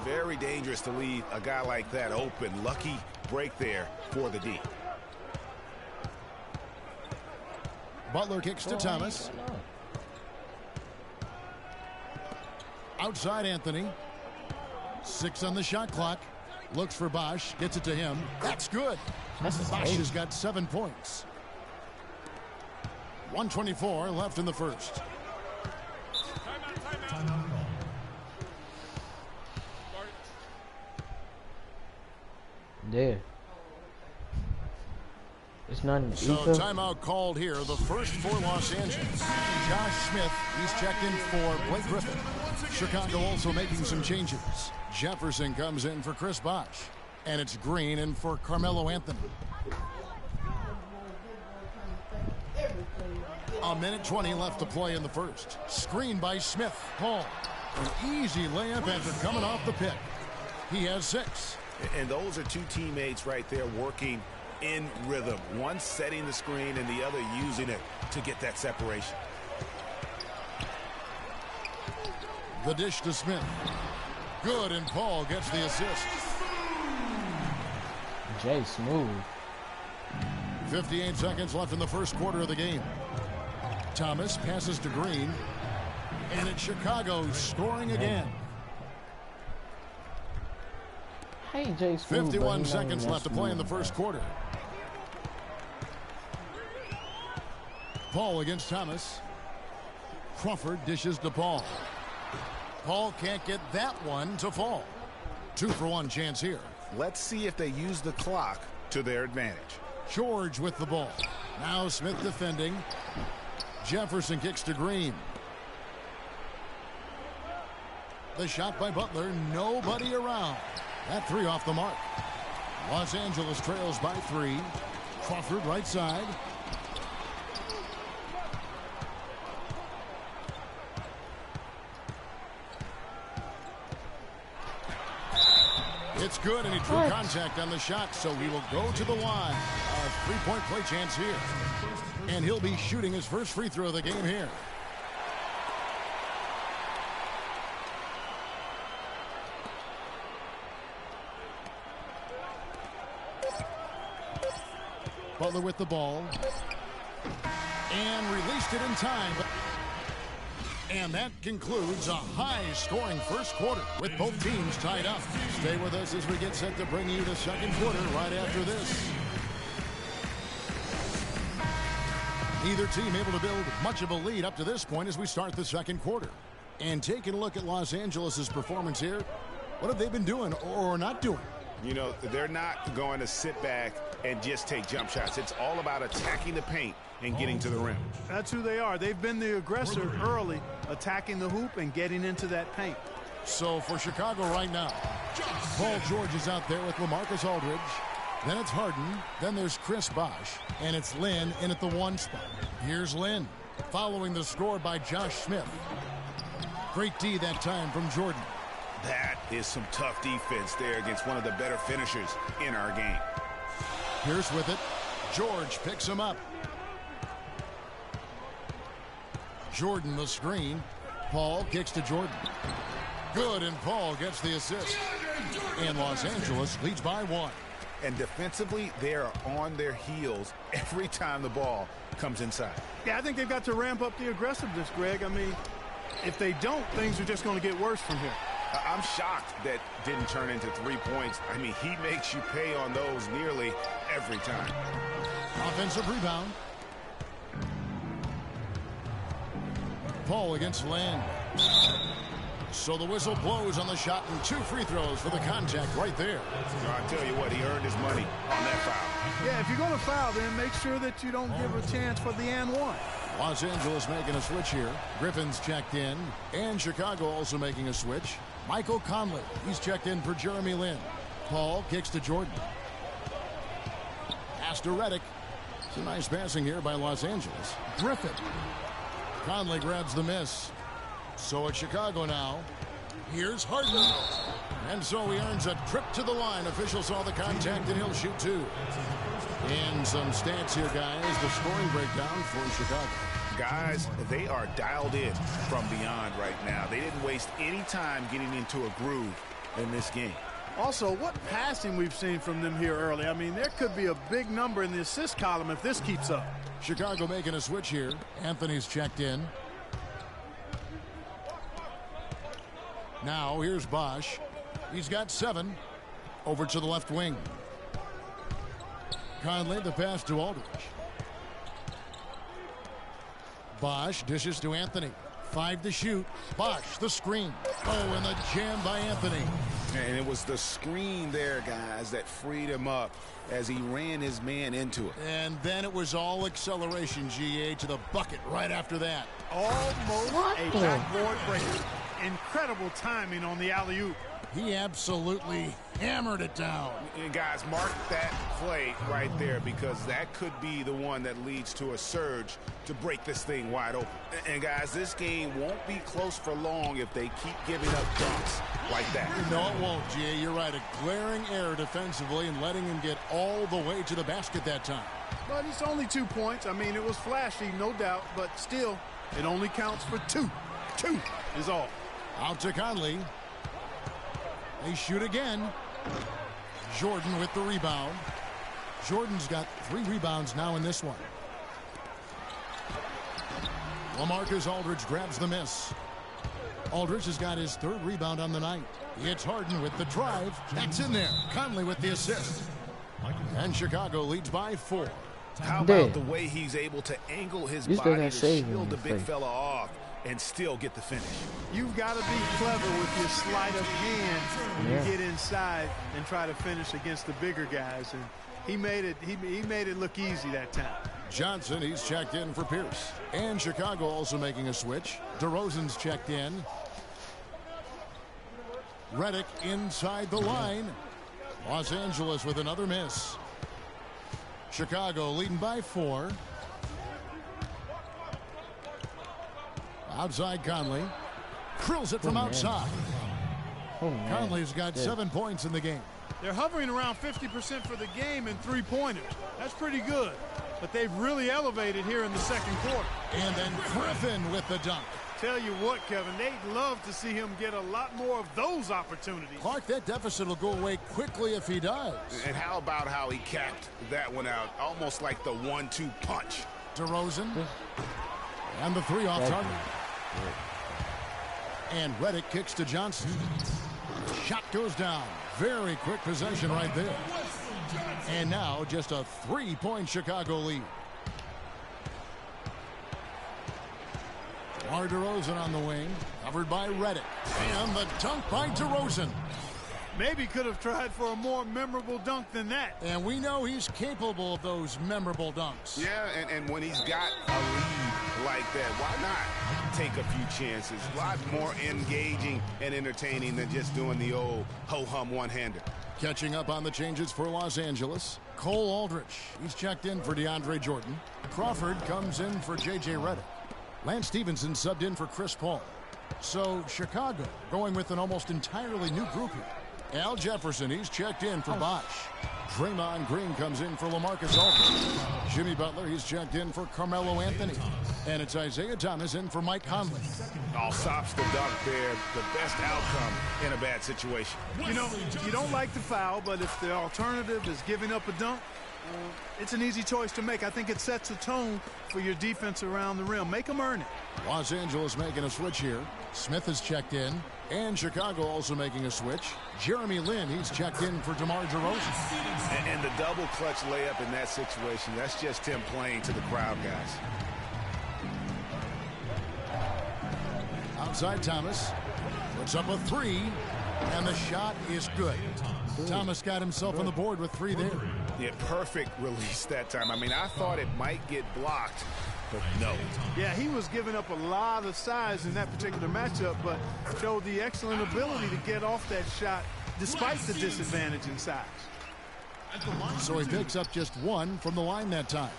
Very dangerous to leave a guy like that open. Lucky break there for the D. Butler kicks to Thomas. Outside Anthony. 6 on the shot clock. Looks for Bosch. Gets it to him. That's good. Bosch has got 7 points. 1:24 left in the first. There. It's not an So timeout called here. The first for Los Angeles. Josh Smith, he's checked in for Blake Griffin. Chicago also making some changes. Jefferson comes in for Chris Bosch. And it's Green in for Carmelo Anthony. 1:20 left to play in the first. Screen by Smith. Paul. An easy layup after coming off the pick. He has 6. And those are two teammates right there working in rhythm. One setting the screen and the other using it to get that separation. The dish to Smith. Good, and Paul gets the assist. Jay smooth. 58 seconds left in the first quarter of the game. Thomas passes to Green. And it's Chicago scoring again. Hey, Jay smooth, 51 seconds left to play in the first quarter. Paul against Thomas. Crawford dishes to Paul. Paul can't get that one to fall. 2-for-1 chance here. Let's see if they use the clock to their advantage. George with the ball. Now Smith defending. Jefferson kicks to Green. The shot by Butler. Nobody around. That 3 off the mark. Los Angeles trails by 3. Crawford right side. It's good, and he drew contact on the shot, so he will go to the line. A 3-point play chance here. And he'll be shooting his first free throw of the game here. Butler with the ball. And released it in time. And that concludes a high-scoring first quarter with both teams tied up. Stay with us as we get set to bring you the second quarter right after this. Neither team able to build much of a lead up to this point as we start the second quarter. And taking a look at Los Angeles' performance here, what have they been doing or not doing? You know, they're not going to sit back and just take jump shots. It's all about attacking the paint and getting to the rim. That's who they are. They've been the aggressor early, attacking the hoop and getting into that paint. So for Chicago right now, Paul George is out there with LaMarcus Aldridge. Then it's Harden. Then there's Chris Bosch. And it's Lynn in at the 1 spot. Here's Lynn following the score by Josh Smith. Great D that time from Jordan. That is some tough defense there against one of the better finishers in our game. Pierce with it. George picks him up. Jordan the screen. Paul kicks to Jordan. Good, and Paul gets the assist. And Los Angeles leads by 1. And defensively, they are on their heels every time the ball comes inside. Yeah, I think they've got to ramp up the aggressiveness, Greg. I mean, if they don't, things are just going to get worse from here. I'm shocked that didn't turn into 3 points. I mean, he makes you pay on those nearly every time. Offensive rebound. Paul against Land. So the whistle blows on the shot and 2 free throws for the contact right there. I tell you what, he earned his money on that foul. Yeah, if you're going to foul, then make sure that you don't give a chance for the and 1. Los Angeles making a switch here. Griffin's checked in. And Chicago also making a switch. Michael Conley, he's checked in for Jeremy Lin. Paul kicks to Jordan. Pass to Redick. It's a nice passing here by Los Angeles. Griffin. Conley grabs the miss. So it's Chicago now. Here's Harden. And so he earns a trip to the line. Officials saw the contact and he'll shoot 2. And some stats here, guys. The scoring breakdown for Chicago. Guys, they are dialed in from beyond right now. They didn't waste any time getting into a groove in this game. Also, what passing we've seen from them here early. I mean, there could be a big number in the assist column if this keeps up. Chicago making a switch here. Anthony's checked in. Now here's Bosch. He's got 7. Over to the left wing. Conley, the pass to Aldridge. Bosch dishes to Anthony. 5 to shoot. Bosch, the screen. Oh, and the jam by Anthony. And it was the screen there, guys, that freed him up as he ran his man into it. And then it was all acceleration, GA, to the bucket right after that. Almost a backboard breaker. Incredible timing on the alley-oop. He absolutely hammered it down. And guys, mark that play right there, because that could be the one that leads to a surge to break this thing wide open. And guys, this game won't be close for long if they keep giving up dunks like that. No, it won't, Jay. You're right. A glaring error defensively and letting him get all the way to the basket that time. But it's only 2 points. I mean, it was flashy, no doubt, but still, it only counts for 2. 2 is all. Out to Conley. They shoot again. Jordan with the rebound. Jordan's got 3 rebounds now in this one. LaMarcus Aldridge grabs the miss. Aldridge has got his 3rd rebound on the night. It's Harden with the drive. That's in there. Conley with the assist. And Chicago leads by 4. How about the way he's able to angle his body to shield the big fella off and still get the finish? You've got to be clever with your sleight of hand when you get inside and try to finish against the bigger guys. And he made it look easy that time. Johnson, he's checked in for Pierce. And Chicago also making a switch. DeRozan's checked in. Redick inside the line. Los Angeles with another miss. Chicago leading by 4. Outside Conley. Drills it from outside. Conley's got 7 points in the game. They're hovering around 50% for the game in 3-pointers. That's pretty good. But they've really elevated here in the second quarter. And then Griffin with the dunk. Tell you what, Kevin, they'd love to see him get a lot more of those opportunities. Clark, that deficit will go away quickly if he does. And how about how he capped that one out? Almost like the 1-2 punch. DeRozan. And the 3 off target. And Redick kicks to Johnson. Shot goes down. Very quick possession right there. And now just a 3-point Chicago lead. DeMar DeRozan on the wing. Covered by Redick. And the dunk by DeRozan. Maybe could have tried for a more memorable dunk than that. And we know he's capable of those memorable dunks. Yeah, and when he's got a lead like that, why not take a few chances? A lot more engaging and entertaining than just doing the old ho-hum one-hander. Catching up on the changes for Los Angeles. Cole Aldridge. He's checked in for DeAndre Jordan. Crawford comes in for J.J. Redick. Lance Stevenson subbed in for Chris Paul. So Chicago going with an almost entirely new group here. Al Jefferson, he's checked in for Bosch. Draymond Green comes in for LaMarcus Aldridge. Jimmy Butler, he's checked in for Carmelo Anthony. And it's Isaiah Thomas in for Mike Conley. All stops the dunk there. The best outcome in a bad situation. You know, you don't like the foul, but if the alternative is giving up a dunk, it's an easy choice to make. I think it sets a tone for your defense around the rim. Make them earn it. Los Angeles making a switch here. Smith is checked in. And Chicago also making a switch. Jeremy Lin, he's checked in for DeMar DeRozan. And the double clutch layup in that situation, that's just him playing to the crowd, guys. Outside Thomas. Puts up a 3. And the shot is good. Thomas got himself on the board with 3 there. Yeah, perfect release that time. I mean, I thought it might get blocked, but no. Yeah, he was giving up a lot of size in that particular matchup, but showed the excellent ability to get off that shot despite the disadvantage in size. So he picks up just 1 from the line that time.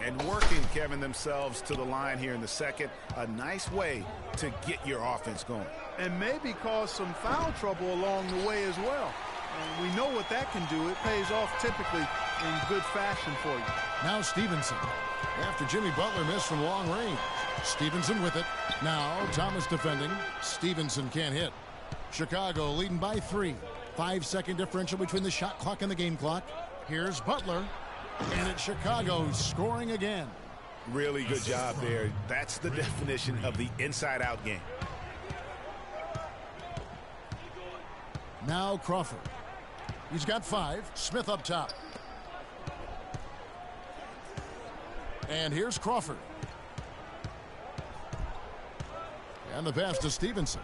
And working, Kevin, themselves to the line here in the second. A nice way to get your offense going. And maybe cause some foul trouble along the way as well. And we know what that can do. It pays off typically in good fashion for you. Now Stevenson. After Jimmy Butler missed from long range. Stevenson with it. Now Thomas defending. Stevenson can't hit. Chicago leading by 3. 5-second differential between the shot clock and the game clock. Here's Butler. And it's Chicago scoring again. Really good job there. That's the definition of the inside-out game. Now Crawford. He's got 5. Smith up top. And here's Crawford. And the pass to Stevenson.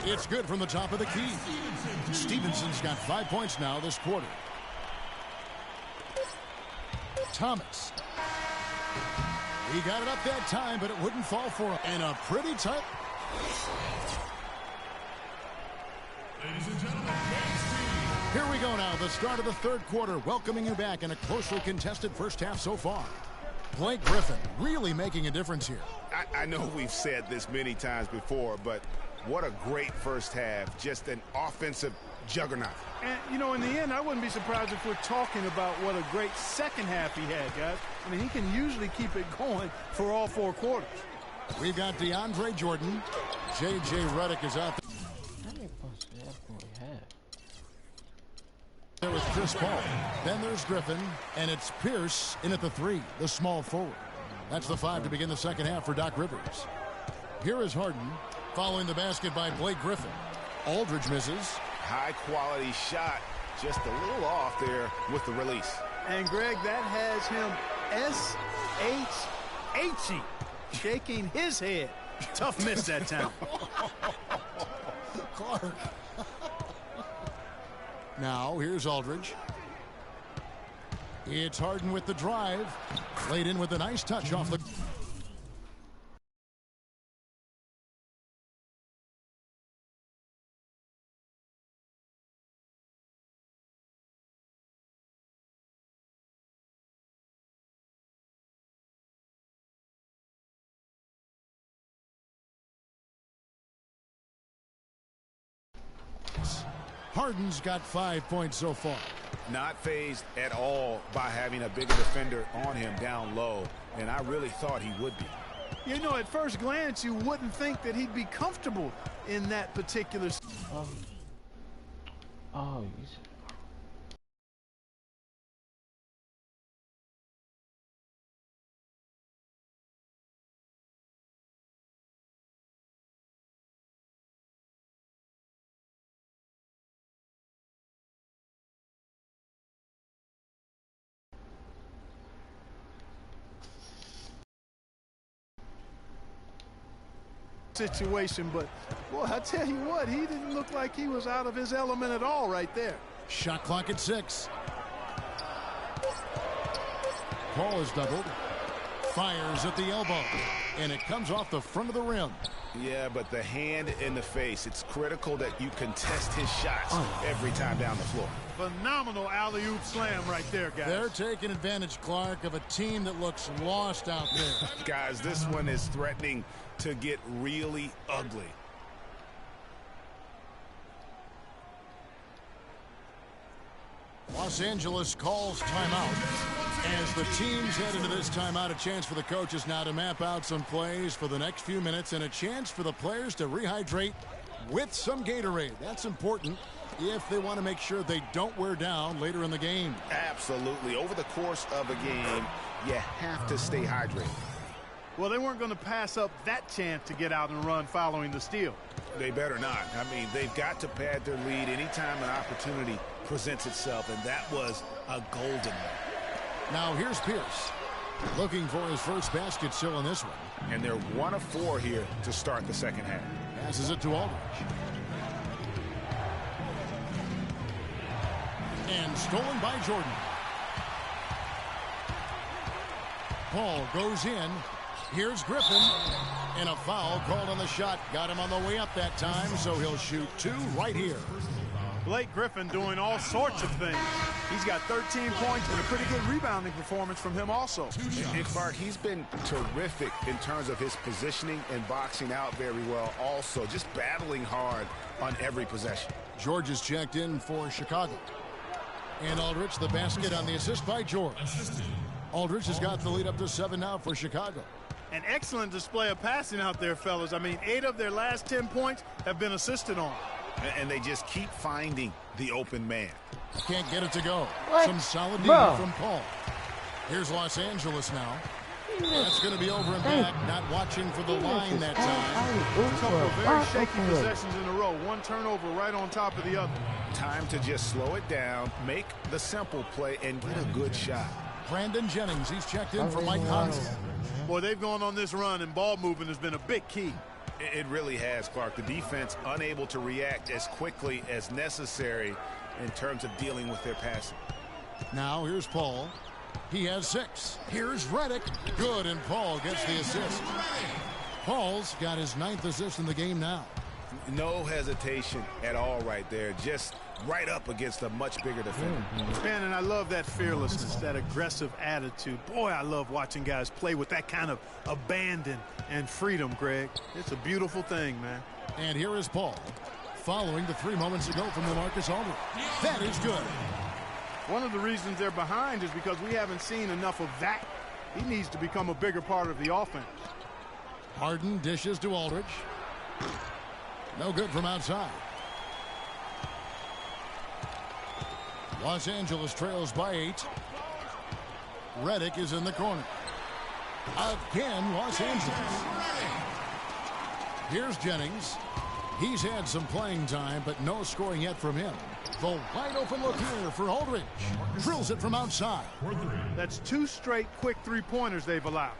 It's good from the top of the key. Stevenson's got 5 points now this quarter. Thomas. He got it up that time, but it wouldn't fall for him. And a pretty tight. Ladies and gentlemen, Here we go now, the start of the third quarter, welcoming you back in a closely contested first half so far. Blake Griffin really making a difference here. I know we've said this many times before, but what a great first half. Just an offensive juggernaut. And, you know, in the end, I wouldn't be surprised if we're talking about what a great second half he had, guys. I mean, he can usually keep it going for all 4 quarters. We've got DeAndre Jordan. J.J. Redick is out there with Chris Paul. Then there's Griffin, and it's Pierce in at the 3, the small forward. That's the 5 to begin the second half for Doc Rivers. Here is Harden, following the basket by Blake Griffin. Aldridge misses. High-quality shot, just a little off there with the release. And, Greg, that has him S-H-H-E, shaking his head. Tough miss that time. Clark. Now, here's Aldridge. It's Harden with the drive. Laid in with a nice touch off the... Harden's got 5 points so far. Not fazed at all by having a bigger defender on him down low, and I really thought he would be. You know, at first glance, you wouldn't think that he'd be comfortable in that particular... situation, but boy, I tell you what, he didn't look like he was out of his element at all right there. Shot clock at 6. Paul is doubled. Fires at the elbow, and it comes off the front of the rim. Yeah, but the hand in the face, it's critical that you contest his shots every time down the floor. Phenomenal alley-oop slam right there, guys. They're taking advantage, Clark, of a team that looks lost out there. Guys, this one is threatening to get really ugly. Los Angeles calls timeout. As the teams head into this timeout, a chance for the coaches now to map out some plays for the next few minutes and a chance for the players to rehydrate with some Gatorade. That's important if they want to make sure they don't wear down later in the game. Absolutely. Over the course of a game, you have to stay hydrated. Well, they weren't going to pass up that chance to get out and run following the steal. They better not. I mean, they've got to pad their lead anytime an opportunity presents itself, and that was a golden one. Now here's Pierce, looking for his first basket still in this one. And they're 1 of 4 here to start the second half. Passes it to Aldridge. And stolen by Jordan. Paul goes in. Here's Griffin. And a foul called on the shot. Got him on the way up that time, so he'll shoot 2 right here. Blake Griffin doing all sorts of things. He's got 13 points and a pretty good rebounding performance from him also. And Clark, he's been terrific in terms of his positioning and boxing out very well also. Just battling hard on every possession. George is checked in for Chicago. And Aldridge, the basket on the assist by George. Aldridge has got the lead up to 7 now for Chicago. An excellent display of passing out there, fellas. I mean, 8 of their last 10 points have been assisted on. And they just keep finding the open man. Can't get it to go. What? Some solid defense from Paul. Here's Los Angeles now. That's going to be over and back. Not watching for the line that time. A couple of very shaky possessions in a row. One turnover right on top of the other. Time to just slow it down, make the simple play, and get a good shot. Brandon Jennings, he's checked in for Mike Conley. Boy, they've gone on this run, and ball movement has been a big key. It really has, Clark. The defense unable to react as quickly as necessary in terms of dealing with their passing. Now here's Paul. He has 6. Here's Redick. Good, and Paul gets the assist. Paul's got his 9th assist in the game now. No hesitation at all right there. Just right up against a much bigger defender. Man, and I love that fearlessness, that aggressive attitude. Boy, I love watching guys play with that kind of abandon and freedom, Greg. It's a beautiful thing, man. And here is Paul, following the 3 moments ago from LaMarcus Aldridge. That is good. One of the reasons they're behind is because we haven't seen enough of that. He needs to become a bigger part of the offense. Harden dishes to Aldridge. No good from outside. Los Angeles trails by 8. Redick is in the corner. Again, Los Angeles. Here's Jennings. He's had some playing time, but no scoring yet from him. The wide open look here for Aldridge. Drills it from outside. That's 2 straight quick 3-pointers they've allowed.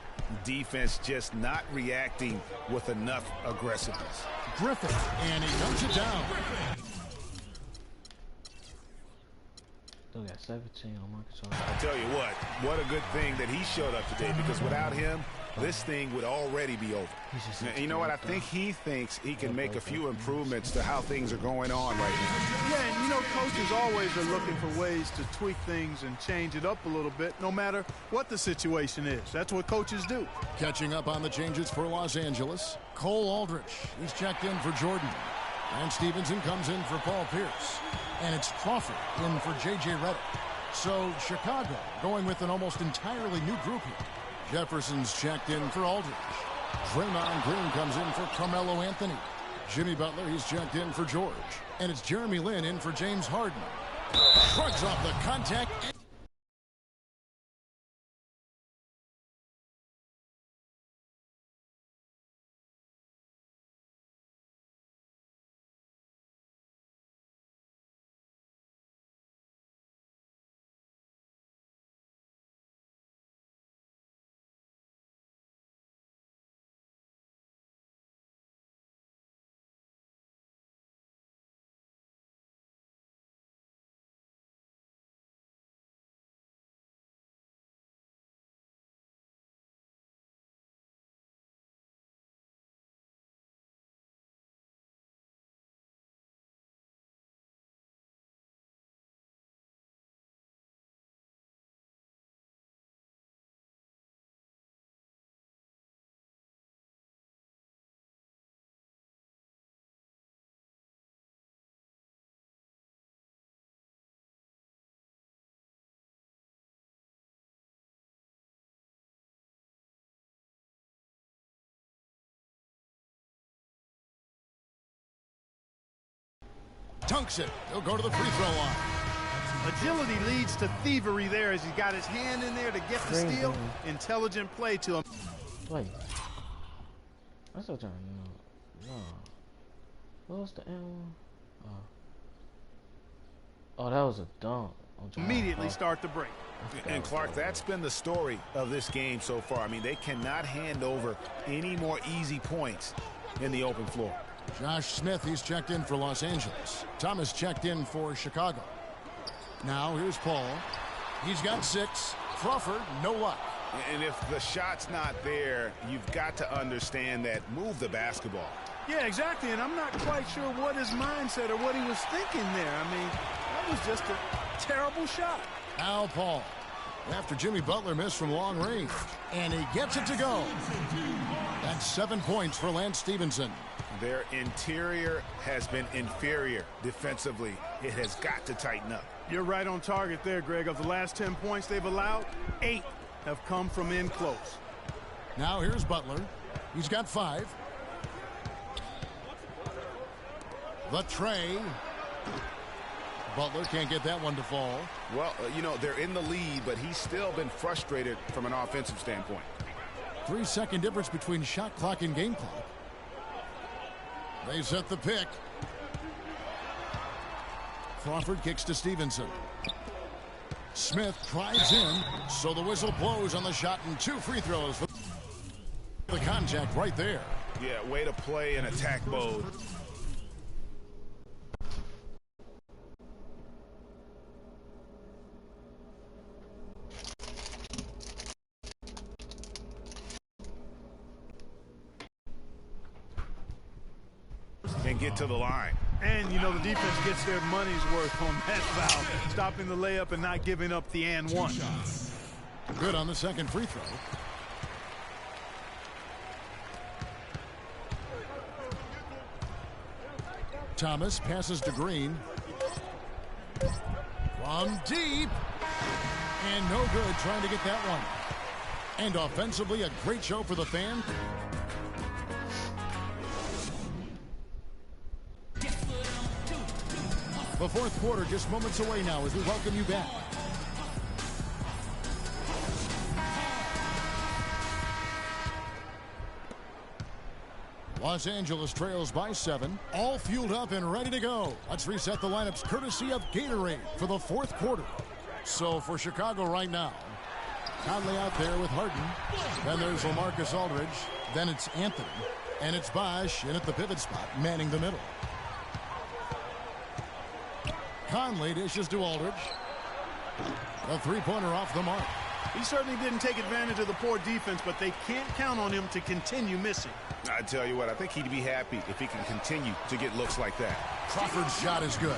Defense just not reacting with enough aggressiveness. Griffin, and he knocks it down. Still got 17 on Marcus Aldridge. I tell you what a good thing that he showed up today, because without him, this thing would already be over. Now, you know what? I think he thinks he can make a few improvements to how things are going on right now. Yeah, and you know, coaches always are looking for ways to tweak things and change it up a little bit, no matter what the situation is. That's what coaches do. Catching up on the changes for Los Angeles, Cole Aldridge. He's checked in for Jordan. And Stevenson comes in for Paul Pierce. And it's Crawford in for J.J. Redick. So Chicago going with an almost entirely new group here. Jefferson's checked in for Aldridge. Draymond Green comes in for Carmelo Anthony. Jimmy Butler, he's checked in for George. And it's Jeremy Lin in for James Harden. Shrugs off the contact. Dunks it. He'll go to the free throw line. Agility leads to thievery there as he got his hand in there to get the steal. Intelligent play to him. Wait. I'm still trying to know. No. What was the N1? Oh, that was a dunk. Immediately start the break. And Clark, that's been the story of this game so far. I mean, they cannot hand over any more easy points in the open floor. Josh Smith, he's checked in for Los Angeles. Thomas checked in for Chicago. Now here's Paul. He's got 6. Crawford, no luck. And if the shot's not there, you've got to understand that. Move the basketball. Yeah, exactly. And I'm not quite sure what his mindset or what he was thinking there. I mean, that was just a terrible shot. Now Paul, after Jimmy Butler missed from long range. And he gets it to go. That's 7 points for Lance Stevenson. Their interior has been inferior defensively. It has got to tighten up. You're right on target there, Greg. Of the last 10 points they've allowed, 8 have come from in close. Now here's Butler. He's got 5. The tray. Butler can't get that one to fall. Well, you know, they're in the lead, but he's still been frustrated from an offensive standpoint. 3-second difference between shot clock and game clock. They set the pick. Crawford kicks to Stevenson. Smith drives in, so the whistle blows on the shot, and 2 free throws for the contact right there. Yeah, way to play in attack mode. And get to the line. And, you know, the defense gets their money's worth on that foul, stopping the layup and not giving up the and one. Good on the second free throw. Thomas passes to Green. From deep. And no good trying to get that one. And offensively, a great show for the fan. The fourth quarter just moments away now as we welcome you back. Los Angeles trails by 7, all fueled up and ready to go. Let's reset the lineups courtesy of Gatorade for the fourth quarter. So for Chicago right now, Conley out there with Harden. Then there's LaMarcus Aldridge. Then it's Anthony. And it's Bosh in at the pivot spot, manning the middle. Conley dishes to Aldridge. A three-pointer off the mark. He certainly didn't take advantage of the poor defense, but they can't count on him to continue missing. I tell you what, I think he'd be happy if he can continue to get looks like that. Crawford's shot is good.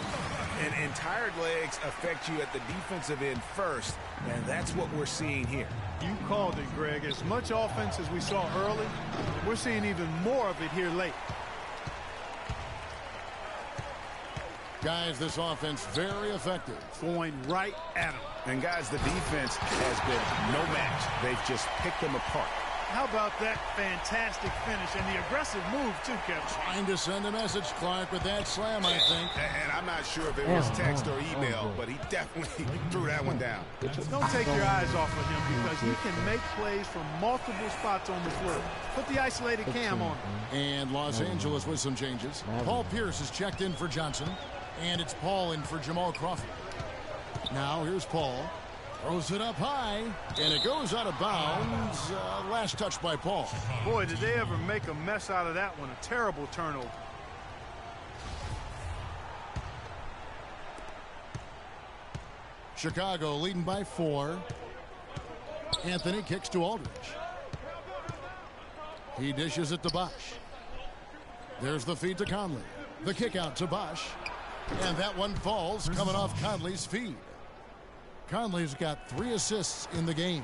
And tired legs affect you at the defensive end first, and that's what we're seeing here. You called it, Greg. As much offense as we saw early, we're seeing even more of it here late. Guys, this offense very effective. Going right at him. And guys, the defense has been no match. They've just picked them apart. How about that fantastic finish and the aggressive move, too, Kevin? Trying to send a message, Clark, with that slam, I think. And I'm not sure if it was text or email, but he definitely threw that one down. Don't take your eyes off of him because he can make plays from multiple spots on the floor. Put the isolated cam on him. And Los Angeles with some changes. Paul Pierce is checked in for Johnson. And it's Paul in for Jamal Crawford. Now here's Paul. Throws it up high. And it goes out of bounds. Last touch by Paul. Boy, did they ever make a mess out of that one. A terrible turnover. Chicago leading by 4. Anthony kicks to Aldridge. He dishes it to Bosh. There's the feed to Conley. The kick out to Bosh. And that one falls coming off Conley's feed. Conley's got 3 assists in the game.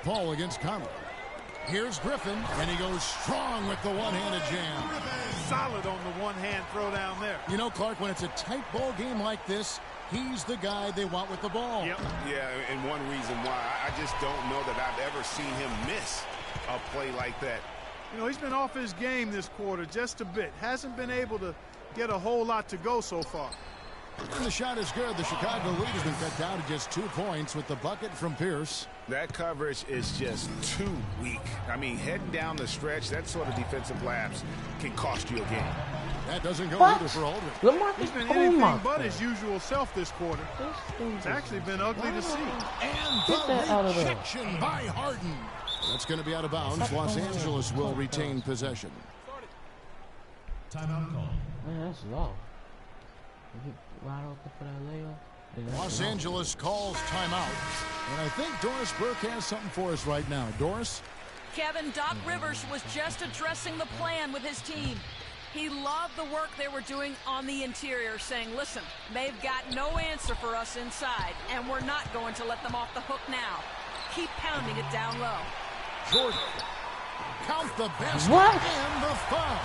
Paul against Conley. Here's Griffin, and he goes strong with the one-handed jam. Solid on the one-hand throw down there. You know, Clark, when it's a tight ball game like this, he's the guy they want with the ball. Yep. Yeah, and one reason why, I just don't know that I've ever seen him miss a play like that. You know, he's been off his game this quarter just a bit. Hasn't been able to get a whole lot to go so far. And the shot is good. The Chicago lead has been cut down to just 2 points with the bucket from Pierce. That coverage is just too weak. I mean, heading down the stretch, that sort of defensive lapse can cost you a game. That doesn't go either for Aldridge. He's been anything but his usual self this quarter. It's actually been ugly to see. And the rejection by Harden. That's going to be out of bounds. Los Angeles will retain possession. Timeout call. Man, that's low. Wide open for that layup. Los Angeles calls timeout. And I think Doris Burke has something for us right now. Doris? Kevin, Doc Rivers was just addressing the plan with his team. He loved the work they were doing on the interior, saying, listen, they've got no answer for us inside, and we're not going to let them off the hook now. Keep pounding it down low. Jordan. Count the basket and the foul.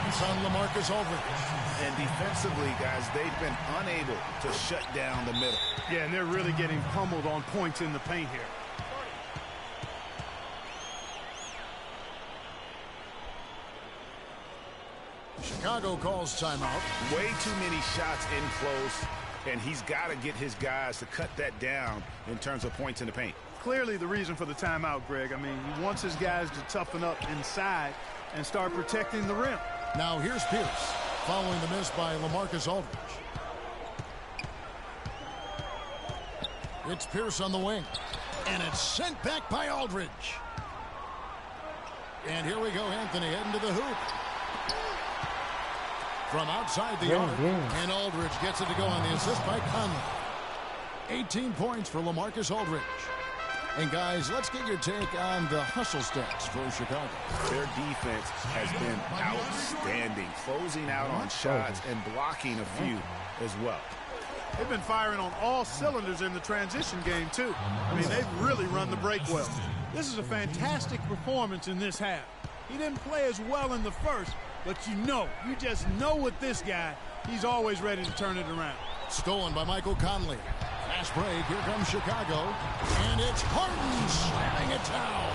It's on LaMarcus Aldridge. And defensively, guys, they've been unable to shut down the middle. Yeah, and they're really getting pummeled on points in the paint here. Chicago calls timeout. Way too many shots in close, and he's got to get his guys to cut that down in terms of points in the paint. Clearly the reason for the timeout, Greg. I mean, he wants his guys to toughen up inside and start protecting the rim. Now here's Pierce, following the miss by LaMarcus Aldridge. It's Pierce on the wing, and it's sent back by Aldridge. And here we go, Anthony heading to the hoop. From outside the arc, and Aldridge gets it to go on the assist by Conley. 18 points for LaMarcus Aldridge. And guys, let's get your take on the hustle stats for Chicago. Their defense has been outstanding, closing out on shots and blocking a few as well. They've been firing on all cylinders in the transition game, too. I mean, they've really run the break well. This is a fantastic performance in this half. He didn't play as well in the first, but you just know with this guy, he's always ready to turn it around. Stolen by Michael Conley. Fast break, here comes Chicago, and it's Harden slamming it down.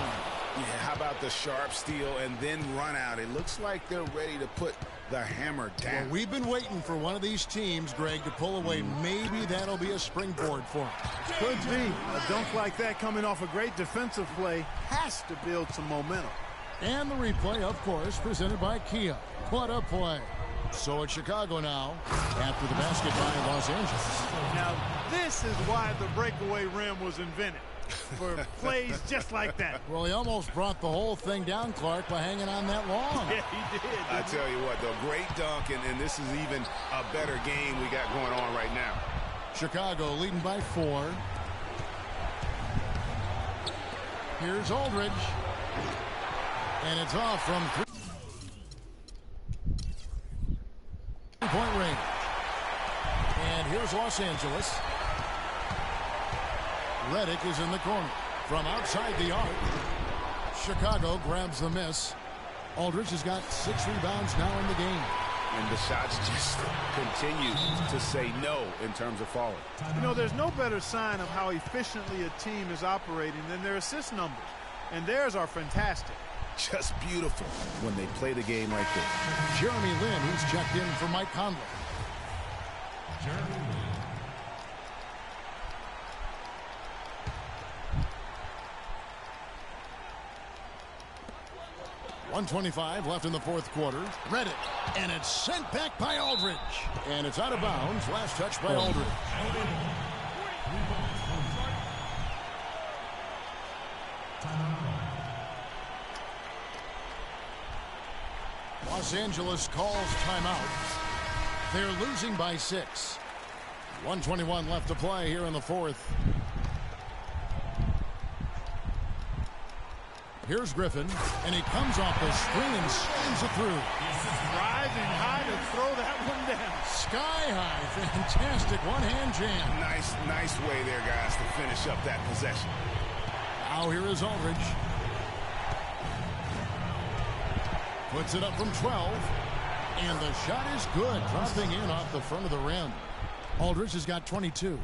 Yeah, how about the sharp steal and then run out? It looks like they're ready to put the hammer down. Well, we've been waiting for one of these teams, Greg, to pull away. Maybe that'll be a springboard for them. Could be. A dunk like that coming off a great defensive play has to build some momentum. And the replay, of course, presented by Kia. What a play. So it's Chicago now after the basket by Los Angeles. Now, this is why the breakaway rim was invented, for plays just like that. Well, he almost brought the whole thing down, Clark, by hanging on that long. Yeah, he did. I tell you what, though, great dunk, and this is even a better game we got going on right now. Chicago leading by 4. Here's Aldridge. And it's off from 3-point range. And here's Los Angeles. Redick is in the corner. From outside the arc, Chicago grabs the miss. Aldridge has got 6 rebounds now in the game. And the shots just continue to say no in terms of falling. There's no better sign of how efficiently a team is operating than their assist numbers. And theirs are fantastic. Just beautiful when they play the game like this. Jeremy Lin, who's checked in for Mike Conley. Jeremy Lin. 1:25 left in the fourth quarter. Redick, and it's sent back by Aldridge. And it's out of bounds. Last touch by Aldridge. Los Angeles calls timeout. They're losing by 6. 1:21 left to play here in the fourth. Here's Griffin, and he comes off the screen and slams it through. Rising high to throw that one down. Sky high, fantastic one-hand jam. Nice way there, guys, to finish up that possession. Now here is Aldridge. Puts it up from 12, and the shot is good, dropping in off the front of the rim. Aldridge has got 22.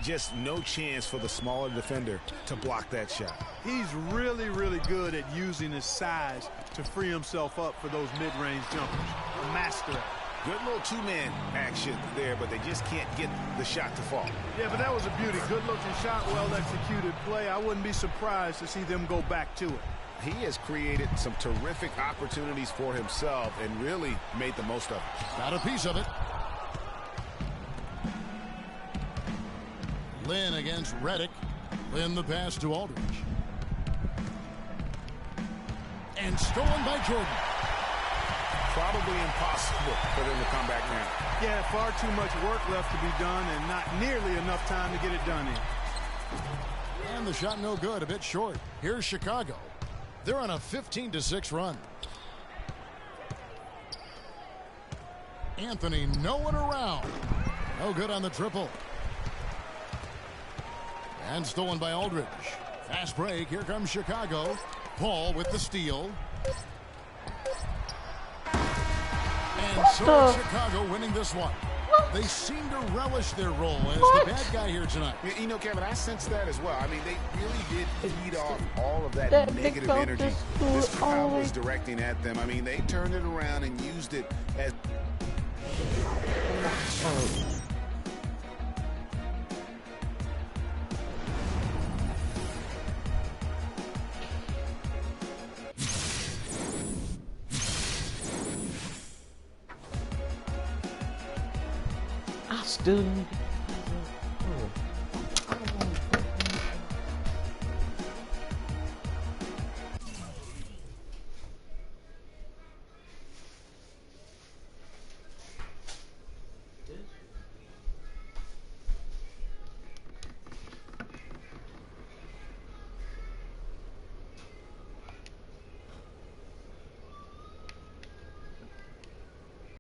Just no chance for the smaller defender to block that shot. He's really, really good at using his size to free himself up for those mid-range jumpers. A master at it. Good little two-man action there, but they just can't get the shot to fall. Yeah, but that was a beauty. Good-looking shot, well-executed play. I wouldn't be surprised to see them go back to it. He has created some terrific opportunities for himself and really made the most of it. Got a piece of it. Lin against Redick. Lin the pass to Aldridge. And stolen by Jordan. Probably impossible for them to come back now. Yeah, far too much work left to be done and not nearly enough time to get it done in. And the shot no good, a bit short. Here's Chicago. They're on a 15-6 run. Anthony, no one around. No good on the triple. And stolen by Aldridge. Fast break. Here comes Chicago. Paul with the steal. And so Chicago winning this one. They seem to relish their role as the bad guy here tonight. You know, Kevin, I sense that as well. I mean, they really did feed off all of that negative energy this crowd was directing at them. I mean, they turned it around and used it as... Student.